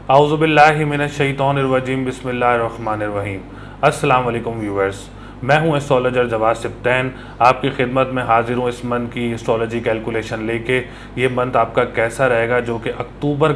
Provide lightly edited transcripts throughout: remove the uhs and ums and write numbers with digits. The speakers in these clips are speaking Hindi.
आऊज़ुबिल्लाहि मिनश्शैतानिर्रजीम बिस्मिल्लाहिर्रहमानिर्रहीम। अस्सलाम वालेकुम व्यूअर्स, मैं हूं एस्ट्रोलॉजर जवाद सिब्तैन। आपकी खिदमत में हाजिर हूं इस मंथ की एस्ट्रोलॉजी कैलकुलेशन लेके। ये मंथ आपका कैसा रहेगा, जो कि अक्टूबर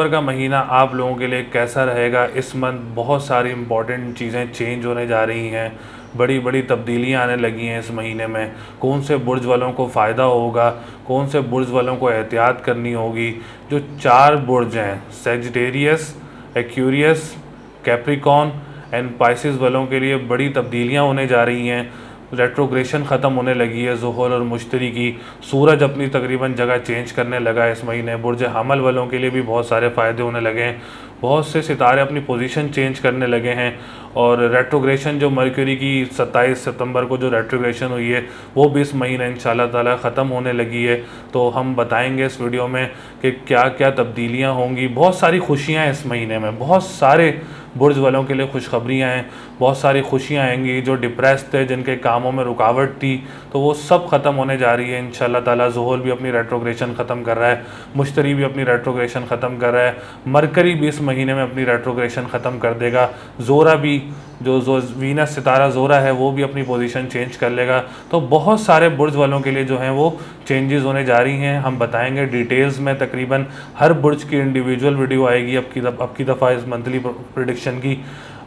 का महीना आप लोगों के लिए कैसा रहेगा। इस मंथ बहुत सारी इंपॉर्टेंट चीज़ें चेंज होने जा रही हैं, बड़ी बड़ी तब्दीलियां आने लगी हैं इस महीने में। कौन से बुर्ज वालों को फ़ायदा होगा, कौन से बुर्ज वालों को एहतियात करनी होगी। जो 4 बुर्ज हैं, Sagittarius, Aquarius, Capricorn and Pisces वालों के लिए बड़ी तब्दीलियां होने जा रही हैं। रेट्रोग्रेशन ख़त्म होने लगी है ज़ुहल और मुश्तरी की। सूरज अपनी तकरीबन जगह चेंज करने लगा है इस महीने। बुर्ज हमल वालों के लिए भी बहुत सारे फ़ायदे होने लगे हैं। बहुत से सितारे अपनी पोजीशन चेंज करने लगे हैं। और रेट्रोग्रेशन जो मरकरी की 27 सितंबर को जो रेट्रोग्रेशन हुई है, वो भी इस महीने इंशाल्लाह ताला ख़त्म होने लगी है। तो हम बताएंगे इस वीडियो में कि क्या क्या तब्दीलियाँ होंगी। बहुत सारी खुशियाँ हैं इस महीने में, बहुत सारे बुर्ज वालों के लिए खुशखबरियाँ हैं, बहुत सारी खुशियाँ आएंगी। जो डिप्रेस थे, जिनके कामों में रुकावट थी, तो वो सब ख़त्म होने जा रही है इंशाल्लाह ताला। ज़ुहल भी अपनी रेट्रोग्रेशन ख़त्म कर रहा है, मुश्तरी भी अपनी रेट्रोग्रेशन ख़त्म कर रहा है, मरकरी भी इस महीने में अपनी रेट्रोग्रेशन ख़त्म कर देगा। ज़ोरा भी, जो वीनस सितारा ज़ोरा है, वो भी अपनी पोजीशन चेंज कर लेगा। तो बहुत सारे बुर्ज वालों के लिए जो हैं वो चेंजेस होने जा रही हैं। हम बताएंगे डिटेल्स में, तकरीबन हर बुर्ज की इंडिविजुअल वीडियो आएगी अब की दफ़ा इस मंथली प्रेडिक्शन की।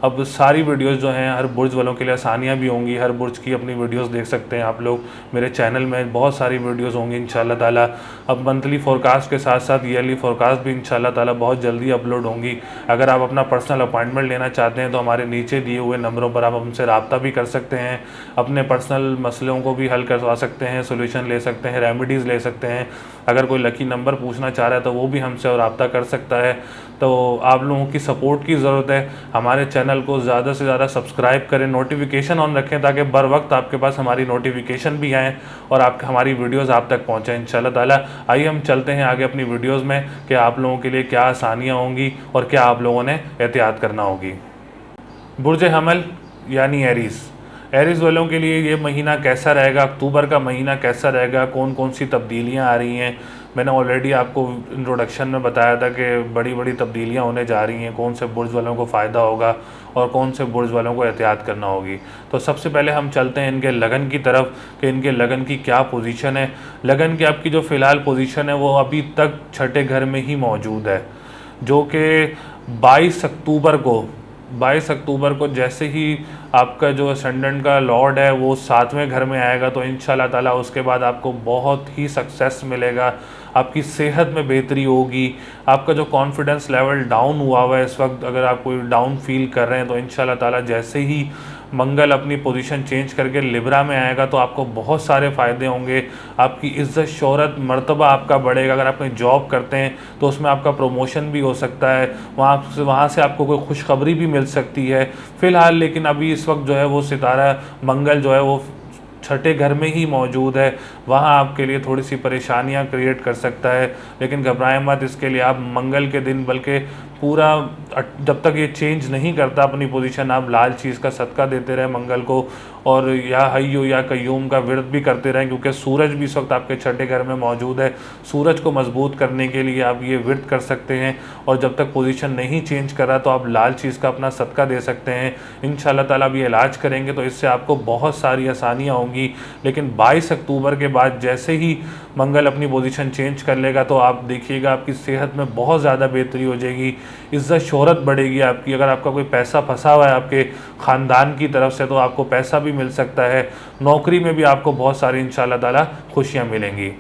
अब सारी वीडियोस जो हैं, हर बुर्ज वालों के लिए आसानियाँ भी होंगी। हर बुर्ज की अपनी वीडियोस देख सकते हैं आप लोग। मेरे चैनल में बहुत सारी वीडियोस होंगी इंशाल्लाह ताला। अब मंथली फोरकास्ट के साथ साथ ईयरली फोरकास्ट भी इंशाल्लाह ताला बहुत जल्दी अपलोड होंगी। अगर आप अपना पर्सनल अपॉइंटमेंट लेना चाहते हैं तो हमारे नीचे दिए हुए नंबरों पर आप हमसे रब्ता भी कर सकते हैं। अपने पर्सनल मसलों को भी हल करवा सकते हैं, सोल्यूशन ले सकते हैं, रेमेडीज़ ले सकते हैं। अगर कोई लकी नंबर पूछना चाह रहा है तो वो भी हमसे रब्ता कर सकता है। तो आप लोगों की सपोर्ट की ज़रूरत है। हमारे चैनल को ज़्यादा से ज़्यादा सब्सक्राइब करें, नोटिफिकेशन ऑन रखें, ताकि बर वक्त आपके पास हमारी नोटिफिकेशन भी आएँ और आप हमारी वीडियोस आप तक पहुँचें इंशाल्लाह ताला। आइए हम चलते हैं आगे अपनी वीडियोस में कि आप लोगों के लिए क्या आसानियाँ होंगी और क्या आप लोगों ने एहतियात करना होगी। बुर्ज हमल यानी एरीज़ वालों के लिए ये महीना कैसा रहेगा, अक्टूबर का महीना कैसा रहेगा, कौन कौन सी तब्दीलियाँ आ रही हैं। मैंने ऑलरेडी आपको इंट्रोडक्शन में बताया था कि बड़ी बड़ी तब्दीलियाँ होने जा रही हैं, कौन से बुर्ज वालों को फ़ायदा होगा और कौन से बुर्ज वालों को एहतियात करना होगी। तो सबसे पहले हम चलते हैं इनके लगन की तरफ कि इनके लगन की क्या पोजीशन है। लगन की आपकी जो फ़िलहाल पोजीशन है वो अभी तक छठे घर में ही मौजूद है, जो कि 22 अक्टूबर को जैसे ही आपका जो असेंडेंट का लॉर्ड है वो 7वें घर में आएगा, तो इंशाल्लाह ताला उसके बाद आपको बहुत ही सक्सेस मिलेगा। आपकी सेहत में बेहतरी होगी। आपका जो कॉन्फिडेंस लेवल डाउन हुआ है इस वक्त, अगर आप कोई डाउन फील कर रहे हैं, तो इंशाल्लाह ताला जैसे ही मंगल अपनी पोजीशन चेंज करके लिब्रा में आएगा तो आपको बहुत सारे फ़ायदे होंगे। आपकी इज़्ज़त, शोहरत, मर्तबा आपका बढ़ेगा। अगर आप कहीं जॉब करते हैं तो उसमें आपका प्रमोशन भी हो सकता है, वहाँ से आपको कोई खुशखबरी भी मिल सकती है फ़िलहाल। लेकिन अभी इस वक्त जो है वो सितारा मंगल जो है वो छठे घर में ही मौजूद है, वहाँ आपके लिए थोड़ी सी परेशानियाँ क्रिएट कर सकता है। लेकिन घबराएं मत, इसके लिए आप मंगल के दिन, बल्कि पूरा जब तक ये चेंज नहीं करता अपनी पोजीशन, आप लाल चीज़ का सदका देते रहें मंगल को, और या हय्यू या कय्यूम का व्रत भी करते रहें, क्योंकि सूरज भी इस वक्त आपके छठे घर में मौजूद है। सूरज को मजबूत करने के लिए आप ये व्रत कर सकते हैं। और जब तक पोजीशन नहीं चेंज कर रहा तो आप लाल चीज़ का अपना सदका दे सकते हैं। इंशाल्लाह ताला अब ये इलाज करेंगे तो इससे आपको बहुत सारी आसानियाँ होंगी। लेकिन 22 अक्टूबर के बाद जैसे ही मंगल अपनी पोजीशन चेंज कर लेगा तो आप देखिएगा आपकी सेहत में बहुत ज़्यादा बेहतरी हो जाएगी, इज़्ज़त शोहरत बढ़ेगी आपकी। अगर आपका कोई पैसा फंसा हुआ है आपके ख़ानदान की तरफ से तो आपको पैसा भी मिल सकता है। नौकरी में भी आपको बहुत सारी इंशाल्लाह ताला खुशियाँ मिलेंगी।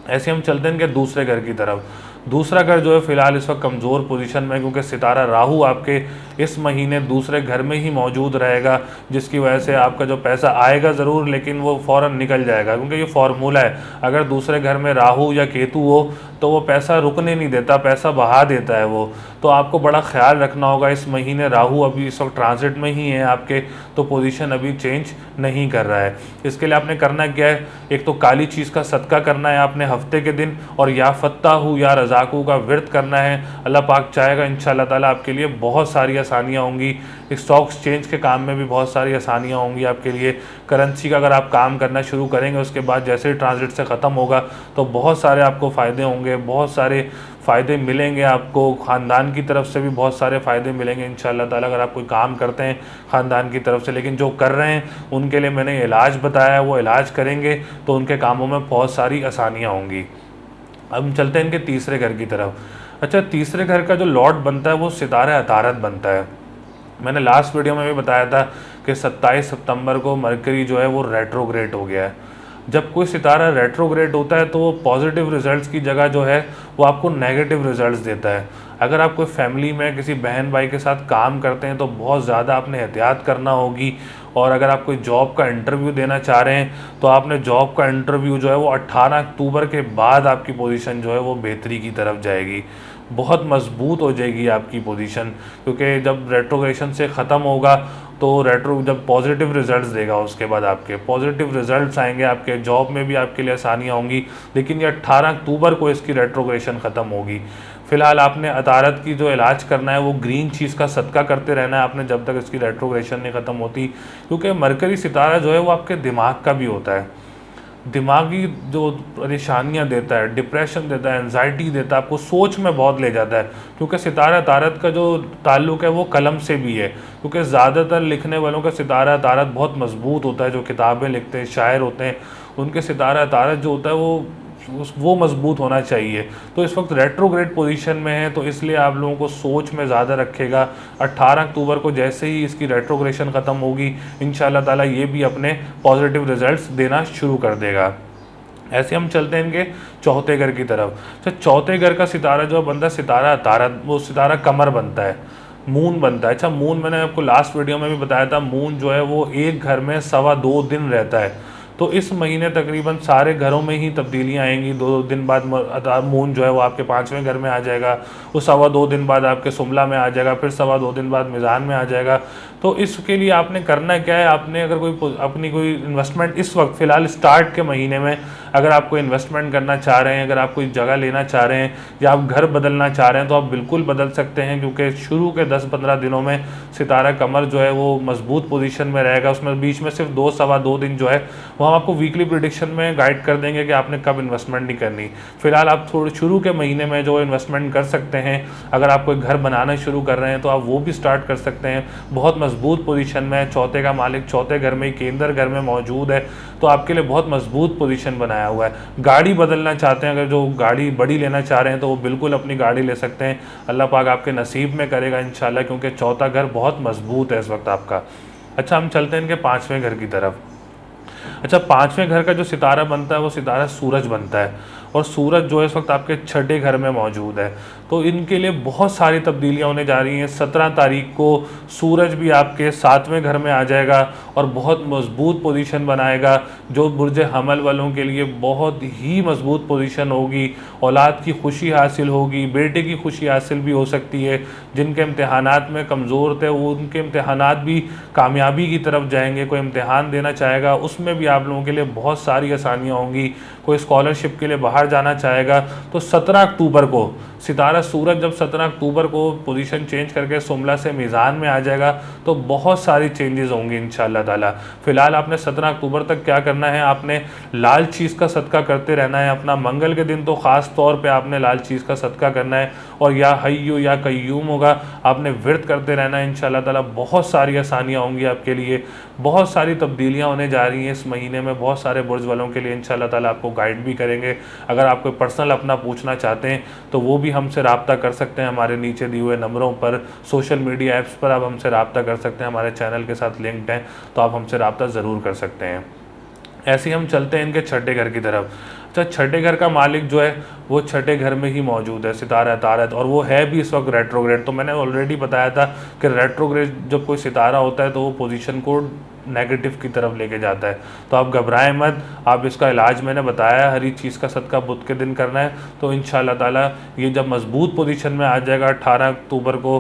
ऐसे हम चलते हैं इनके दूसरे घर की तरफ। दूसरा घर जो है फ़िलहाल इस वक्त कमज़ोर पोजीशन में, क्योंकि सितारा राहु आपके इस महीने दूसरे घर में ही मौजूद रहेगा, जिसकी वजह से आपका जो पैसा आएगा ज़रूर, लेकिन वो फ़ौरन निकल जाएगा, क्योंकि ये फार्मूला है। अगर दूसरे घर में राहु या केतु हो तो वो पैसा रुकने नहीं देता, पैसा बहा देता है वो। तो आपको बड़ा ख्याल रखना होगा। इस महीने राहु अभी इस वक्त ट्रांजिट में ही है आपके, तो पोजीशन अभी चेंज नहीं कर रहा है। इसके लिए आपने करना क्या है, एक तो काली चीज़ का सदका करना है आपने हफ्ते के दिन, और या फत्ताहू या रज़ाक़ों का विर्द करना है, अल्लाह पाक चाहेगा इंशाअल्लाह ताला आपके लिए बहुत सारी आसानियाँ होंगी। स्टॉक एक्सचेंज के काम में भी बहुत सारी आसानियाँ होंगी आपके लिए। करेंसी का अगर आप काम करना शुरू करेंगे, उसके बाद जैसे ही ट्रांजिट से ख़त्म होगा तो बहुत सारे आपको फ़ायदे होंगे, बहुत सारे फ़ायदे मिलेंगे आपको। ख़ानदान की तरफ से भी बहुत सारे फ़ायदे मिलेंगे इंशाअल्लाह ताला, अगर आप कोई काम करते हैं ख़ानदान की तरफ से। लेकिन जो कर रहे हैं उनके लिए मैंने इलाज बताया है, वो इलाज करेंगे तो उनके कामों में बहुत सारी आसानियाँ होंगी। अब हम चलते हैं इनके तीसरे घर की तरफ। अच्छा, तीसरे घर का जो लॉर्ड बनता है वो सितारा अतारत बनता है। मैंने लास्ट वीडियो में भी बताया था कि 27 सितंबर को मरकरी जो है वो रेट्रोग्रेड हो गया है। जब कोई सितारा रेट्रोग्रेड होता है तो वो पॉजिटिव रिजल्ट्स की जगह जो है वो आपको नेगेटिव रिजल्ट्स देता है। अगर आप कोई फैमिली में किसी बहन भाई के साथ काम करते हैं तो बहुत ज़्यादा आपने एहतियात करना होगी। और अगर आप कोई जॉब का इंटरव्यू देना चाह रहे हैं तो आपने जॉब का इंटरव्यू जो है वो 18 अक्टूबर के बाद आपकी पोजीशन जो है वो बेहतरी की तरफ जाएगी, बहुत मजबूत हो जाएगी आपकी पोजीशन। क्योंकि जब रेट्रोग्रेशन से ख़त्म होगा तो रेट्रो जब पॉजिटिव रिजल्ट्स देगा उसके बाद आपके पॉजिटिव रिजल्ट्स आएंगे, आपके जॉब में भी आपके लिए आसानियाँ होंगी। लेकिन ये 18 अक्टूबर को इसकी रेट्रोग्रेशन ख़त्म होगी। फ़िलहाल आपने अतारत की जो इलाज करना है वो ग्रीन चीज़ का सदका करते रहना है आपने जब तक इसकी रेट्रोग्रेशन नहीं ख़त्म होती। क्योंकि मरकरी सितारा जो है वो आपके दिमाग का भी होता है, दिमागी जो परेशानियां देता है, डिप्रेशन देता है, एंजाइटी देता है, आपको सोच में बहुत ले जाता है। क्योंकि सितारा तारत का जो ताल्लुक़ है वो कलम से भी है। क्योंकि ज़्यादातर लिखने वालों का सितारा तारत बहुत मजबूत होता है, जो किताबें लिखते हैं, शायर होते हैं, उनके सितारा तारत जो होता है वो मजबूत होना चाहिए। तो इस वक्त रेट्रोग्रेड पोजीशन में है तो इसलिए आप लोगों को सोच में ज़्यादा रखेगा। 18 अक्टूबर को जैसे ही इसकी रेट्रोग्रेशन ख़त्म होगी इंशाअल्लाह ताला ये भी अपने पॉजिटिव रिजल्ट्स देना शुरू कर देगा। ऐसे हम चलते हैं इनके चौथे घर की तरफ। तो चौथे घर का सितारा जो बनता है सितारा तारत, वो सितारा कमर बनता है, मून बनता है। अच्छा, मून मैंने आपको लास्ट वीडियो में भी बताया था, मून जो है वो एक घर में 2.25 दिन रहता है। तो इस महीने तकरीबन सारे घरों में ही तब्दीलियाँ आएंगी। 2 दिन बाद मून जो है वो आपके 5वें घर में आ जाएगा, वो 2.25 दिन बाद आपके सुमला में आ जाएगा, फिर 2.25 दिन बाद मिज़ान में आ जाएगा। तो इसके लिए आपने करना क्या है, आपने अगर कोई इन्वेस्टमेंट इस वक्त फ़िलहाल स्टार्ट के महीने में अगर आप कोई इन्वेस्टमेंट करना चाह रहे हैं, अगर आप कोई जगह लेना चाह रहे हैं या आप घर बदलना चाह रहे हैं तो आप बिल्कुल बदल सकते हैं। क्योंकि शुरू के 10-15 दिनों में सितारा कमर जो है वो मजबूत पोजीशन में रहेगा। उसमें बीच में सिर्फ 2-2.25 दिन जो है वो हम आपको वीकली प्रेडिक्शन में गाइड कर देंगे कि आपने कब इन्वेस्टमेंट नहीं करनी। फिलहाल आप थोड़े शुरू के महीने में जो इन्वेस्टमेंट कर सकते हैं, अगर आप कोई घर बनाना शुरू कर रहे हैं तो आप वो भी स्टार्ट कर सकते हैं। बहुत मजबूत पोजीशन में, चौथे का मालिक चौथे घर में, केंद्र घर में मौजूद है, तो आपके लिए बहुत मजबूत पोजीशन बनाया हुआ है। गाड़ी बदलना चाहते हैं, अगर जो गाड़ी बड़ी लेना चाह रहे हैं तो वो बिल्कुल अपनी गाड़ी ले सकते हैं। अल्लाह पाक आपके नसीब में करेगा इंशाल्लाह, क्योंकि चौथा घर बहुत मजबूत है इस वक्त आपका। अच्छा, हम चलते हैं इनके 5वें घर की तरफ। अच्छा, 5वें घर का जो सितारा बनता है वो सितारा सूरज बनता है, और सूरज जो है इस वक्त आपके 6ठे घर में मौजूद है। तो इनके लिए बहुत सारी तब्दीलियां होने जा रही हैं। 17 तारीख को सूरज भी आपके 7वें घर में आ जाएगा और बहुत मजबूत पोजीशन बनाएगा, जो बुर्ज हमल वालों के लिए बहुत ही मजबूत पोजीशन होगी। औलाद की खुशी हासिल होगी, बेटे की खुशी हासिल भी हो सकती है। जिनके इम्तहानात में कमज़ोर थे वो उनके इम्तहानात भी कामयाबी की तरफ जाएंगे। कोई इम्तहान देना चाहेगा उसमें भी आप लोगों के लिए बहुत सारी आसानियाँ होंगी। कोई स्कॉलरशिप के लिए बाहर जाना चाहेगा तो 17 अक्टूबर को सितारा सूरज जब 17 अक्टूबर को पोजीशन चेंज करके सुमला से मीज़ान में आ जाएगा तो बहुत सारी चेंजेस होंगी इंशाअल्लाह ताला। फ़िलहाल आपने 17 अक्टूबर तक क्या करना है, आपने लाल चीज़ का सदका करते रहना है अपना। मंगल के दिन तो ख़ास तौर पे आपने लाल चीज़ का सदका करना है, और या हय्यू या कय्यूम होगा, आपने विर्द करते रहना है इंशाअल्लाह ताला। बहुत सारी आसानियाँ होंगी आपके लिए, बहुत सारी तब्दीलियाँ होने जा रही हैं इस महीने में बहुत सारे बुर्ज वालों के लिए। इंशाअल्लाह ताला आपको गाइड भी करेंगे। अगर आप कोई पर्सनल अपना पूछना चाहते हैं तो वो भी हमसे रब्ता कर सकते हैं हमारे नीचे दिए हुए नंबरों पर। सोशल मीडिया ऐप्स पर आप हमसे रब्ता कर सकते हैं, हमारे चैनल के साथ लिंक्ड हैं, तो आप हमसे रब्ता ज़रूर कर सकते हैं। ऐसे ही हम चलते हैं इनके 6ठे घर की तरफ। अच्छा, 6ठे घर का मालिक जो है वो 6ठे घर में ही मौजूद है, सितारा तारत, और वो है भी इस वक्त रेट्रोग्रेड। तो मैंने ऑलरेडी बताया था कि रेट्रोग्रेड जब कोई सितारा होता है तो वो पोजीशन को नेगेटिव की तरफ लेके जाता है। तो आप घबराएं मत, आप इसका इलाज मैंने बताया, हर एक चीज़ का सदका बुध के दिन करना है। तो इंशाअल्लाह ताला ये जब मजबूत पोजीशन में आ जाएगा 18 अक्टूबर को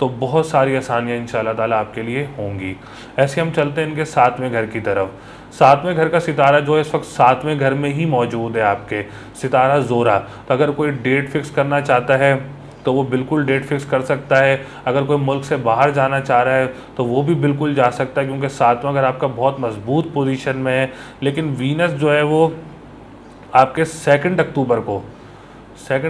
तो बहुत सारी आसानियाँ इंशाल्लाह ताला आपके लिए होंगी। ऐसे हम चलते हैं इनके 7वें घर की तरफ। 7वें घर का सितारा जो है इस वक्त 7वें घर में ही मौजूद है आपके, सितारा ज़ोरा। तो अगर कोई डेट फिक्स करना चाहता है तो वो बिल्कुल डेट फिक्स कर सकता है। अगर कोई मुल्क से बाहर जाना चाह रहा है तो वो भी बिल्कुल जा सकता है, क्योंकि 7वां घर आपका बहुत मजबूत पोजीशन में है। लेकिन वीनस जो है वो आपके 2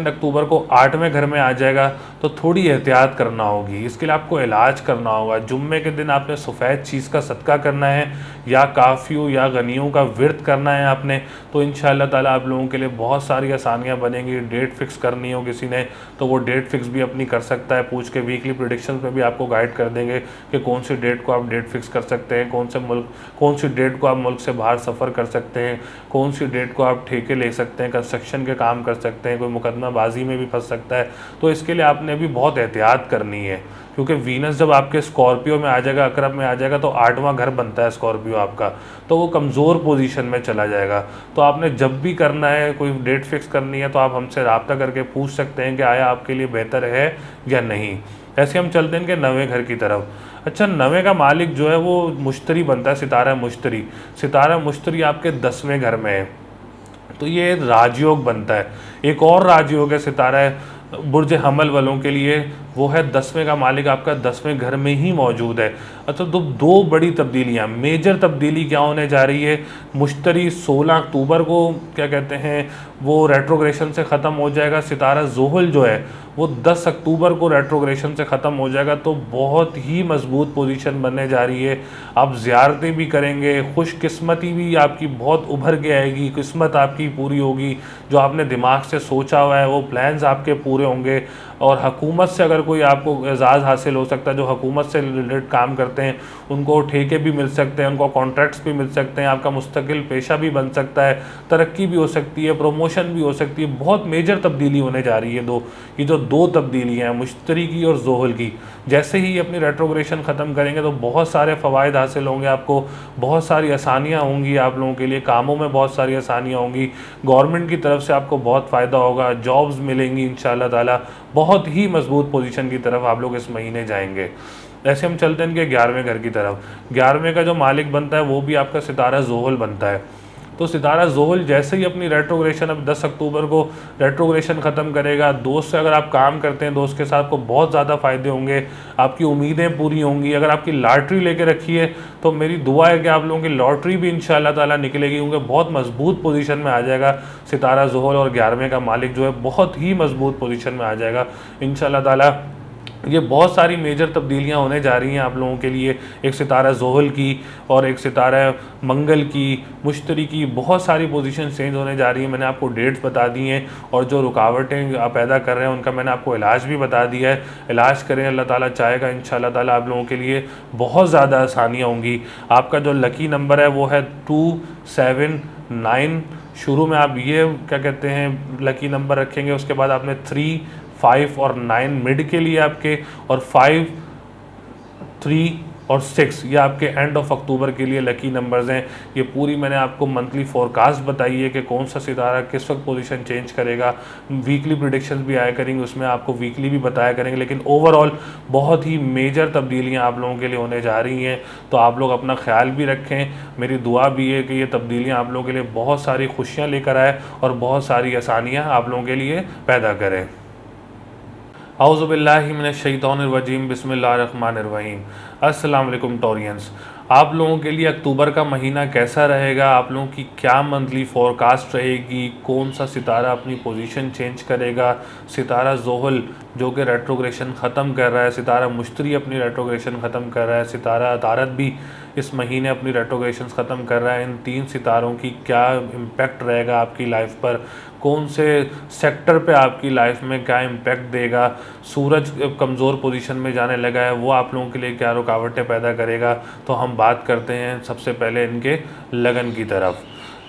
अक्टूबर को 8वें घर में आ जाएगा, तो थोड़ी एहतियात करना होगी। इसके लिए आपको इलाज करना होगा। जुम्मे के दिन आपने सफ़ेद चीज़ का सदका करना है, या काफ़ियों या गनियों का विर्द करना है आपने, तो इंशाअल्लाह ताला आप लोगों के लिए बहुत सारी आसानियाँ बनेंगी। डेट फिक्स करनी हो किसी ने तो वो डेट फिक्स भी अपनी कर सकता है पूछ के। वीकली प्रेडिक्शंस में भी आपको गाइड कर देंगे कि कौन सी डेट को आप डेट फिक्स कर सकते हैं, कौन सी डेट को आप मुल्क से बाहर सफ़र कर सकते हैं, कौन सी डेट को आप ठेके ले सकते हैं, कंस्ट्रक्शन के काम कर सकते हैं, कोई मुकदमाबाजी में भी फंस सकता है। तो इसके लिए आपने भी बहुत एहतियात करनी है, क्योंकि वीनस जब आपके स्कॉर्पियो में आ जाएगा, अकरब में आ जाएगा, तो 8वां घर बनता है स्कॉर्पियो आपका, तो वो कमज़ोर पोजीशन में चला जाएगा। तो आपने जब भी करना है, कोई डेट फिक्स करनी है, तो आप हमसे रब्ता करके पूछ सकते हैं कि आया आपके लिए बेहतर है या नहीं। ऐसे हम चलते हैं कि 9वें घर की तरफ। अच्छा, 9वें का मालिक जो है वो मुश्तरी बनता है, सितारा मुश्तरी। सितारा मुश्तरी आपके 10वें घर में है, तो ये राजयोग बनता है। एक और राजयोग है सितारा है बुर्ज हमल वालों के लिए, वो है 10वें का मालिक आपका 10वें घर में ही मौजूद है। अच्छा, तो दो बड़ी तब्दीलियाँ, मेजर तब्दीली क्या होने जा रही है। मुश्तरी 16 अक्टूबर को क्या कहते हैं वो रेट्रोग्रेशन से ख़त्म हो जाएगा। सितारा ज़ोहल जो है वो 10 अक्टूबर को रेट्रोग्रेशन से ख़त्म हो जाएगा। तो बहुत ही मजबूत पोजीशन बनने जा रही है। आप ज़ियारतें भी करेंगे, खुशकिस्मती भी आपकी बहुत उभर के आएगी, किस्मत आपकी पूरी होगी। जो आपने दिमाग से सोचा हुआ है वो प्लान्स आपके पूरे होंगे। और हुकूमत से अगर कोई आपको एजाज़ हासिल हो सकता है, जो हुकूमत से रिलेटेड काम करते हैं उनको ठेके भी मिल सकते हैं, उनको कॉन्ट्रैक्ट्स भी मिल सकते हैं, आपका मुस्तकिल पेशा भी बन सकता है, तरक्की भी हो सकती है, प्रमोशन भी हो सकती है। बहुत मेजर तब्दीली होने जा रही है। ये जो दो तब्दीलियाँ हैं मुश्तरी की और ज़ोहल की, जैसे ही अपनी रेट्रोग्रेशन ख़त्म करेंगे तो बहुत सारे फ़वाइद हासिल होंगे आपको, बहुत सारी आसानियाँ होंगी आप लोगों के लिए, कामों में बहुत सारी आसानियाँ होंगी, गवर्नमेंट की तरफ से आपको बहुत फ़ायदा होगा, जॉब्स मिलेंगी इंशाअल्लाह ताला। बहुत ही मजबूत पोजीशन की तरफ आप लोग इस महीने जाएंगे। ऐसे हम चलते हैं इनके 11वें घर की तरफ। 11वें का जो मालिक बनता है वो भी आपका सितारा ज़ोहल बनता है। तो सितारा ज़ोहल जैसे ही अपनी रेट्रोग्रेशन अब 10 अक्टूबर को रेट्रोग्रेशन ख़त्म करेगा, दोस्त से अगर आप काम करते हैं, दोस्त के साथ आपको बहुत ज़्यादा फ़ायदे होंगे, आपकी उम्मीदें पूरी होंगी। अगर आपकी लॉटरी लेके रखी है तो मेरी दुआ है कि आप लोगों की लॉटरी भी इंशाअल्लाह ताला निकलेगी, क्योंकि बहुत मजबूत पोजीशन में आ जाएगा सितारा ज़ोहल। और 11वें का मालिक जो है बहुत ही मजबूत पोजीशन में आ जाएगा इंशाअल्लाह ताला। ये बहुत सारी मेजर तब्दीलियां होने जा रही हैं आप लोगों के लिए, एक सितारा ज़ोहल की और एक सितारा मंगल की, मुश्तरी की, बहुत सारी पोजीशन चेंज होने जा रही हैं। मैंने आपको डेट्स बता दी हैं, और जो रुकावटें आप पैदा कर रहे हैं उनका मैंने आपको इलाज भी बता दिया है। इलाज करें, अल्लाह ताला चाहेगा इंशाअल्लाह ताला आप लोगों के लिए बहुत ज़्यादा आसानियाँ होंगी। आपका जो लकी नंबर है वो है 279। शुरू में आप ये क्या कहते हैं लकी नंबर रखेंगे, उसके बाद आपने 3, 5 और 9 मिड के लिए आपके, और 5, 3 और 6 ये आपके एंड ऑफ अक्टूबर के लिए लकी नंबर्स हैं। ये पूरी मैंने आपको मंथली फोरकास्ट बताई है कि कौन सा सितारा किस वक्त पोजीशन चेंज करेगा। वीकली प्रिडिक्शंस भी आया करेंगे, उसमें आपको वीकली भी बताया करेंगे। लेकिन ओवरऑल बहुत ही मेजर तब्दीलियां आप लोगों के लिए होने जा रही हैं। तो आप लोग अपना ख्याल भी रखें। मेरी दुआ भी है कि ये तब्दीलियाँ आप लोगों के लिए बहुत सारी खुशियाँ लेकर आए और बहुत सारी आसानियाँ आप लोगों के लिए पैदा करें। औज़ुबिल्लाहि मिनश्शैतानिर्रजीम, बिस्मिल्लाहिर्रहमानिर्रहीम। अस्सलाम वालेकुम टोरियंस। आप लोगों के लिए अक्टूबर का महीना कैसा रहेगा, आप लोगों की क्या मंथली फोरकास्ट रहेगी, कौन सा सितारा अपनी पोजीशन चेंज करेगा, सितारा ज़ोहल जो कि रेट्रोग्रेशन ख़त्म कर रहा है, सितारा मुश्तरी अपनी रेट्रोग्रेशन ख़त्म कर रहा है, सितारा तारत भी इस महीने अपनी रेट्रोग्रेशन ख़त्म कर रहा है। इन 3 सितारों की क्या इम्पेक्ट रहेगा आपकी लाइफ पर, कौन से सेक्टर पे आपकी लाइफ में क्या इम्पेक्ट देगा, सूरज कमज़ोर पोजीशन में जाने लगा है वो आप लोगों के लिए क्या रुकावटें पैदा करेगा। तो हम बात करते हैं सबसे पहले इनके लगन की तरफ।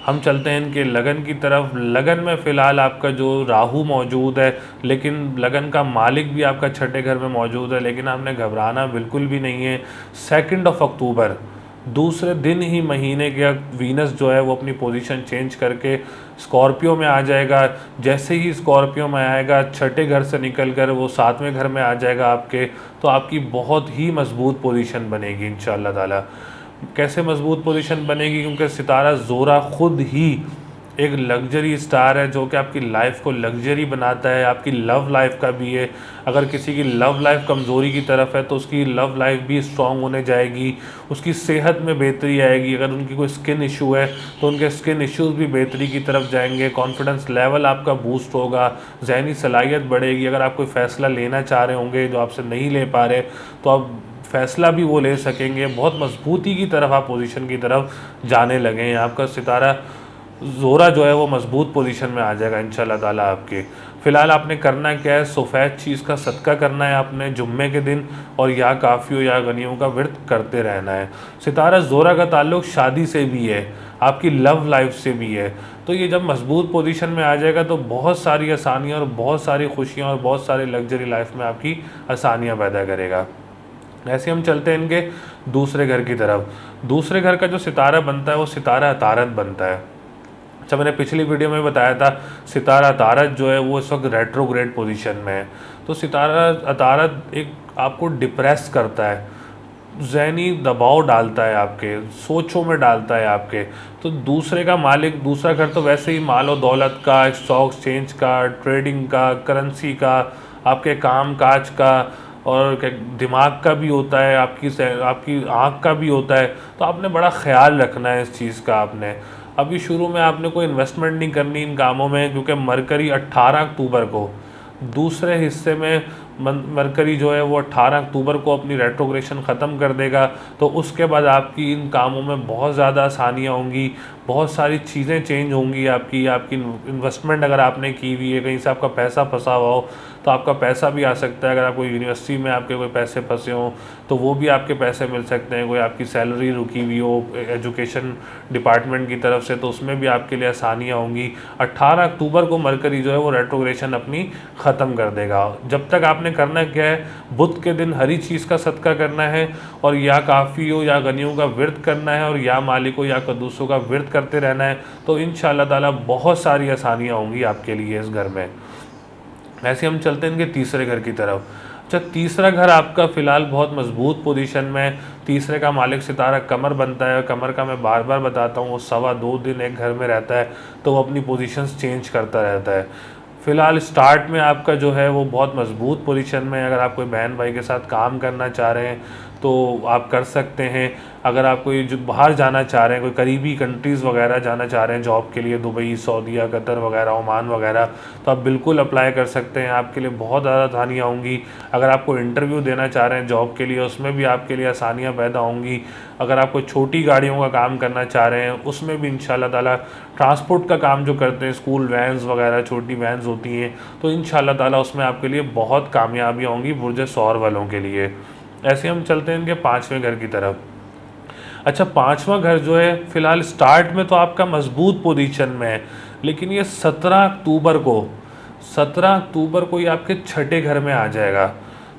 हम चलते हैं इनके लगन की तरफ। लगन में फ़िलहाल आपका जो राहु मौजूद है, लेकिन लगन का मालिक भी आपका छठे घर में मौजूद है, लेकिन आपने घबराना बिल्कुल भी नहीं है। 2 अक्टूबर दूसरे दिन ही महीने का वीनस जो है वो अपनी पोजीशन चेंज करके स्कॉर्पियो में आ जाएगा। जैसे ही स्कॉर्पियो में आएगा, छठे घर से निकल कर वो सातवें घर में आ जाएगा आपके, तो आपकी बहुत ही मजबूत पोजीशन बनेगी इंशाअल्लाह ताला। कैसे मजबूत पोजीशन बनेगी? क्योंकि सितारा ज़ोरा खुद ही एक लग्जरी स्टार है जो कि आपकी लाइफ को लग्जरी बनाता है, आपकी लव लाइफ का भी है। अगर किसी की लव लाइफ कमज़ोरी की तरफ है तो उसकी लव लाइफ भी स्ट्रॉन्ग होने जाएगी, उसकी सेहत में बेहतरी आएगी। अगर उनकी कोई स्किन इशू है तो उनके स्किन इश्यूज़ भी बेहतरी की तरफ जाएंगे, कॉन्फिडेंस लेवल आपका बूस्ट होगा, जहनी सलाहियत बढ़ेगी। अगर आप कोई फ़ैसला लेना चाह रहे होंगे जो आपसे नहीं ले पा रहे, तो आप फ़ैसला भी वो ले सकेंगे। बहुत मजबूती की तरफ आप पोजीशन की तरफ जाने लगे हैं। आपका सितारा ज़ोरा जो है वो मजबूत पोजीशन में आ जाएगा इंशाल्लाह ताला आपके। फ़िलहाल आपने करना क्या है, सफ़ेद चीज़ का सदका करना है आपने जुम्मे के दिन, और या काफ़ियों या गनियों का व्रत करते रहना है। सितारा ज़ोरा का ताल्लुक़ शादी से भी है, आपकी लव लाइफ से भी है। तो ये जब मजबूत पोजीशन में आ जाएगा तो बहुत सारी आसानियाँ और बहुत सारी खुशियाँ और बहुत सारी लग्जरी लाइफ में आपकी आसानियाँ पैदा करेगा। ऐसे हम चलते हैं इनके दूसरे घर की तरफ। दूसरे घर का जो सितारा बनता है वो सितारा अतारत बनता है। अच्छा, मैंने पिछली वीडियो में बताया था सितारा अतारत जो है वो इस वक्त रेट्रोग्रेड पोजीशन में है। तो सितारा अतारत एक आपको डिप्रेस करता है, ज़हनी दबाव डालता है, आपके सोचों में डालता है आपके। तो दूसरे का मालिक, दूसरा घर तो वैसे ही माल और दौलत का, स्टॉक एक्सचेंज का, ट्रेडिंग का, करेंसी का, आपके काम काज का और दिमाग का भी होता है, आपकी आँख का भी होता है। तो आपने बड़ा ख्याल रखना है इस चीज़ का। आपने अभी शुरू में आपने कोई इन्वेस्टमेंट नहीं करनी इन कामों में, क्योंकि मरकरी 18 अक्टूबर को दूसरे हिस्से में मरकरी जो है वो 18 अक्टूबर को अपनी रेट्रोग्रेशन ख़त्म कर देगा। तो उसके बाद आपकी इन कामों में बहुत ज़्यादा आसानियाँ होंगी, बहुत सारी चीज़ें चेंज होंगी। आपकी इन्वेस्टमेंट अगर आपने की हुई है, कहीं से आपका पैसा फंसा हुआ हो तो आपका पैसा भी आ सकता है। अगर आप कोई यूनिवर्सिटी में आपके कोई पैसे फंसे हों तो वो भी आपके पैसे मिल सकते हैं। कोई आपकी सैलरी रुकी हुई हो एजुकेशन डिपार्टमेंट की तरफ से, तो उसमें भी आपके लिए आसानियाँ होंगी। 18 अक्टूबर को मरकरी जो है वो रेट्रोग्रेशन अपनी ख़त्म कर देगा। जब तक आपने करना क्या है, बुध के दिन हरी चीज़ का सदका करना है, और या काफ़ियों या गनियों का व्रत करना है, और या मालिकों या कद्दूसों का व्रत करते रहना है। तो इंशाअल्लाह ताला बहुत सारी आसानियाँ होंगी आपके लिए इस घर में। ऐसे हम चलते हैं इनके तीसरे घर की तरफ। अच्छा, तीसरा घर आपका फ़िलहाल बहुत मजबूत पोजीशन में। तीसरे का मालिक सितारा कमर बनता है। कमर का मैं बार बार बताता हूँ, वो 2.25 दिन एक घर में रहता है तो वो अपनी पोजीशंस चेंज करता रहता है। फ़िलहाल स्टार्ट में आपका जो है वो बहुत मजबूत पोजीशन में है। अगर आप कोई बहन भाई के साथ काम करना चाह रहे हैं तो आप कर सकते हैं। अगर आप कोई जो बाहर जाना चाह रहे हैं, कोई करीबी कंट्रीज़ वगैरह जाना चाह रहे हैं जॉब के लिए, दुबई, सऊदीया, कतर वगैरह, ओमान वगैरह, तो आप बिल्कुल अप्लाई कर सकते हैं। आपके लिए बहुत ज़्यादा आसानियाँ होंगी। अगर आप कोई इंटरव्यू देना चाह रहे हैं जॉब के लिए, उसमें भी आपके लिए आसानियाँ पैदा होंगी। अगर आप कोई छोटी गाड़ियों का काम करना चाह रहे हैं, उसमें भी इंशाअल्लाह ताला ट्रांसपोर्ट का काम जो करते हैं, स्कूल वैन्स वगैरह छोटी वैन्स होती हैं, तो इंशाअल्लाह ताला उसमें आपके लिए बहुत कामयाबियाँ होंगी बुर्ज सौर वालों के लिए। ऐसे हम चलते हैं इनके पाँचवें घर की तरफ। अच्छा, पाँचवा घर जो है फ़िलहाल स्टार्ट में तो आपका मजबूत पोजीशन में है, लेकिन ये 17 अक्टूबर को ये आपके छठे घर में आ जाएगा।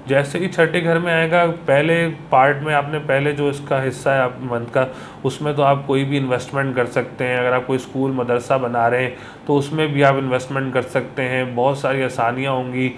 जैसे ही छठे घर में आएगा, पहले पार्ट में आपने पहले जो इसका हिस्सा है आप मंथ का, उसमें तो आप कोई भी इन्वेस्टमेंट कर सकते हैं। अगर आप कोई स्कूल मदरसा बना रहे हैं तो उसमें भी आप इन्वेस्टमेंट कर सकते हैं। बहुत सारी आसानियाँ होंगी।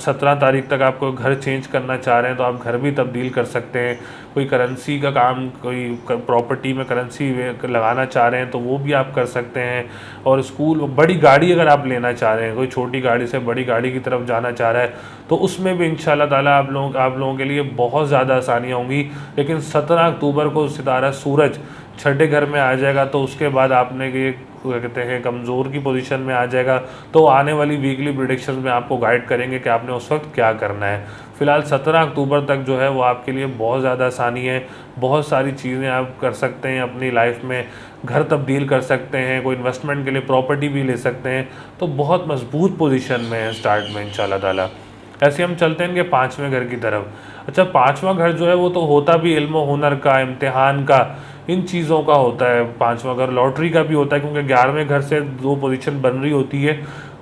17 तारीख तक आपको घर चेंज करना चाह रहे हैं तो आप घर भी तब्दील कर सकते हैं। कोई करेंसी का काम, कोई प्रॉपर्टी में करेंसी लगाना चाह रहे हैं तो वो भी आप कर सकते हैं। और स्कूल, बड़ी गाड़ी अगर आप लेना चाह रहे हैं, कोई छोटी गाड़ी से बड़ी गाड़ी की तरफ जाना चाह रहा है, तो उसमें भी इंशाल्लाह ताला आप लोगों के लिए बहुत ज़्यादा आसानियाँ होंगी। लेकिन 17 अक्टूबर को सितारा सूरज छठे घर में आ जाएगा, तो उसके बाद आपने ये क्या कहते हैं कमज़ोर की पोजीशन में आ जाएगा। तो आने वाली वीकली प्रेडिक्शंस में आपको गाइड करेंगे कि आपने उस वक्त क्या करना है। फ़िलहाल 17 अक्टूबर तक जो है वो आपके लिए बहुत ज़्यादा आसानी है। बहुत सारी चीज़ें आप कर सकते हैं अपनी लाइफ में। घर तब्दील कर सकते हैं, कोई इन्वेस्टमेंट के लिए प्रॉपर्टी भी ले सकते हैं। तो बहुत मजबूत पोजीशन में है स्टार्ट में इंशाल्लाह ताला। ऐसे हम चलते हैं इनके पाँचवें घर की तरफ। अच्छा, पाँचवा घर जो है वो तो होता भी इल्म व हुनर का, इम्तिहान का, इन चीज़ों का होता है। पाँचवा घर लॉटरी का भी होता है, क्योंकि 11वें घर से 2 पोजीशन बन रही होती है,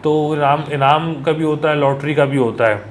तो इनाम का भी होता है, लॉटरी का भी होता है।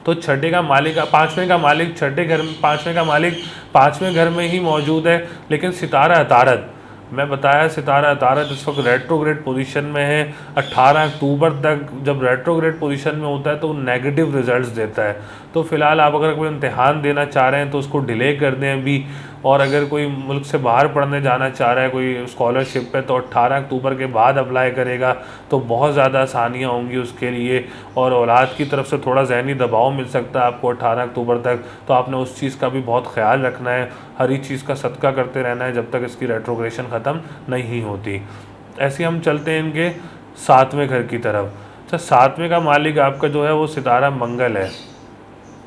तो छठे का मालिक, पाँचवें का मालिक छठे घर में, पाँचवें का मालिक पाँचवें घर में ही मौजूद है। लेकिन सितारा अतारद, मैं बताया सितारा अतारद इस वक्त रेट्रोग्रेड पोजीशन में है। 18 अक्टूबर तक जब रेट्रोग्रेड पोजीशन में होता है तो नेगेटिव रिजल्ट्स देता है। तो फिलहाल आप अगर कोई इम्तिहान देना चाह रहे हैं तो उसको डिले कर दें अभी। और अगर कोई मुल्क से बाहर पढ़ने जाना चाह रहा है, कोई स्कॉलरशिप पे, तो 18 अक्टूबर के बाद अप्लाई करेगा तो बहुत ज़्यादा आसानियाँ होंगी उसके लिए। और औलाद की तरफ से थोड़ा ज़हनी दबाव मिल सकता है आपको 18 अक्टूबर तक, तो आपने उस चीज़ का भी बहुत ख्याल रखना है। हर एक चीज़ का सदका करते रहना है जब तक इसकी रेट्रोग्रेशन ख़त्म नहीं होती। ऐसे हम चलते हैं इनके सातवें घर की तरफ। अच्छा, सातवें का मालिक आपका जो है वो सितारा मंगल है।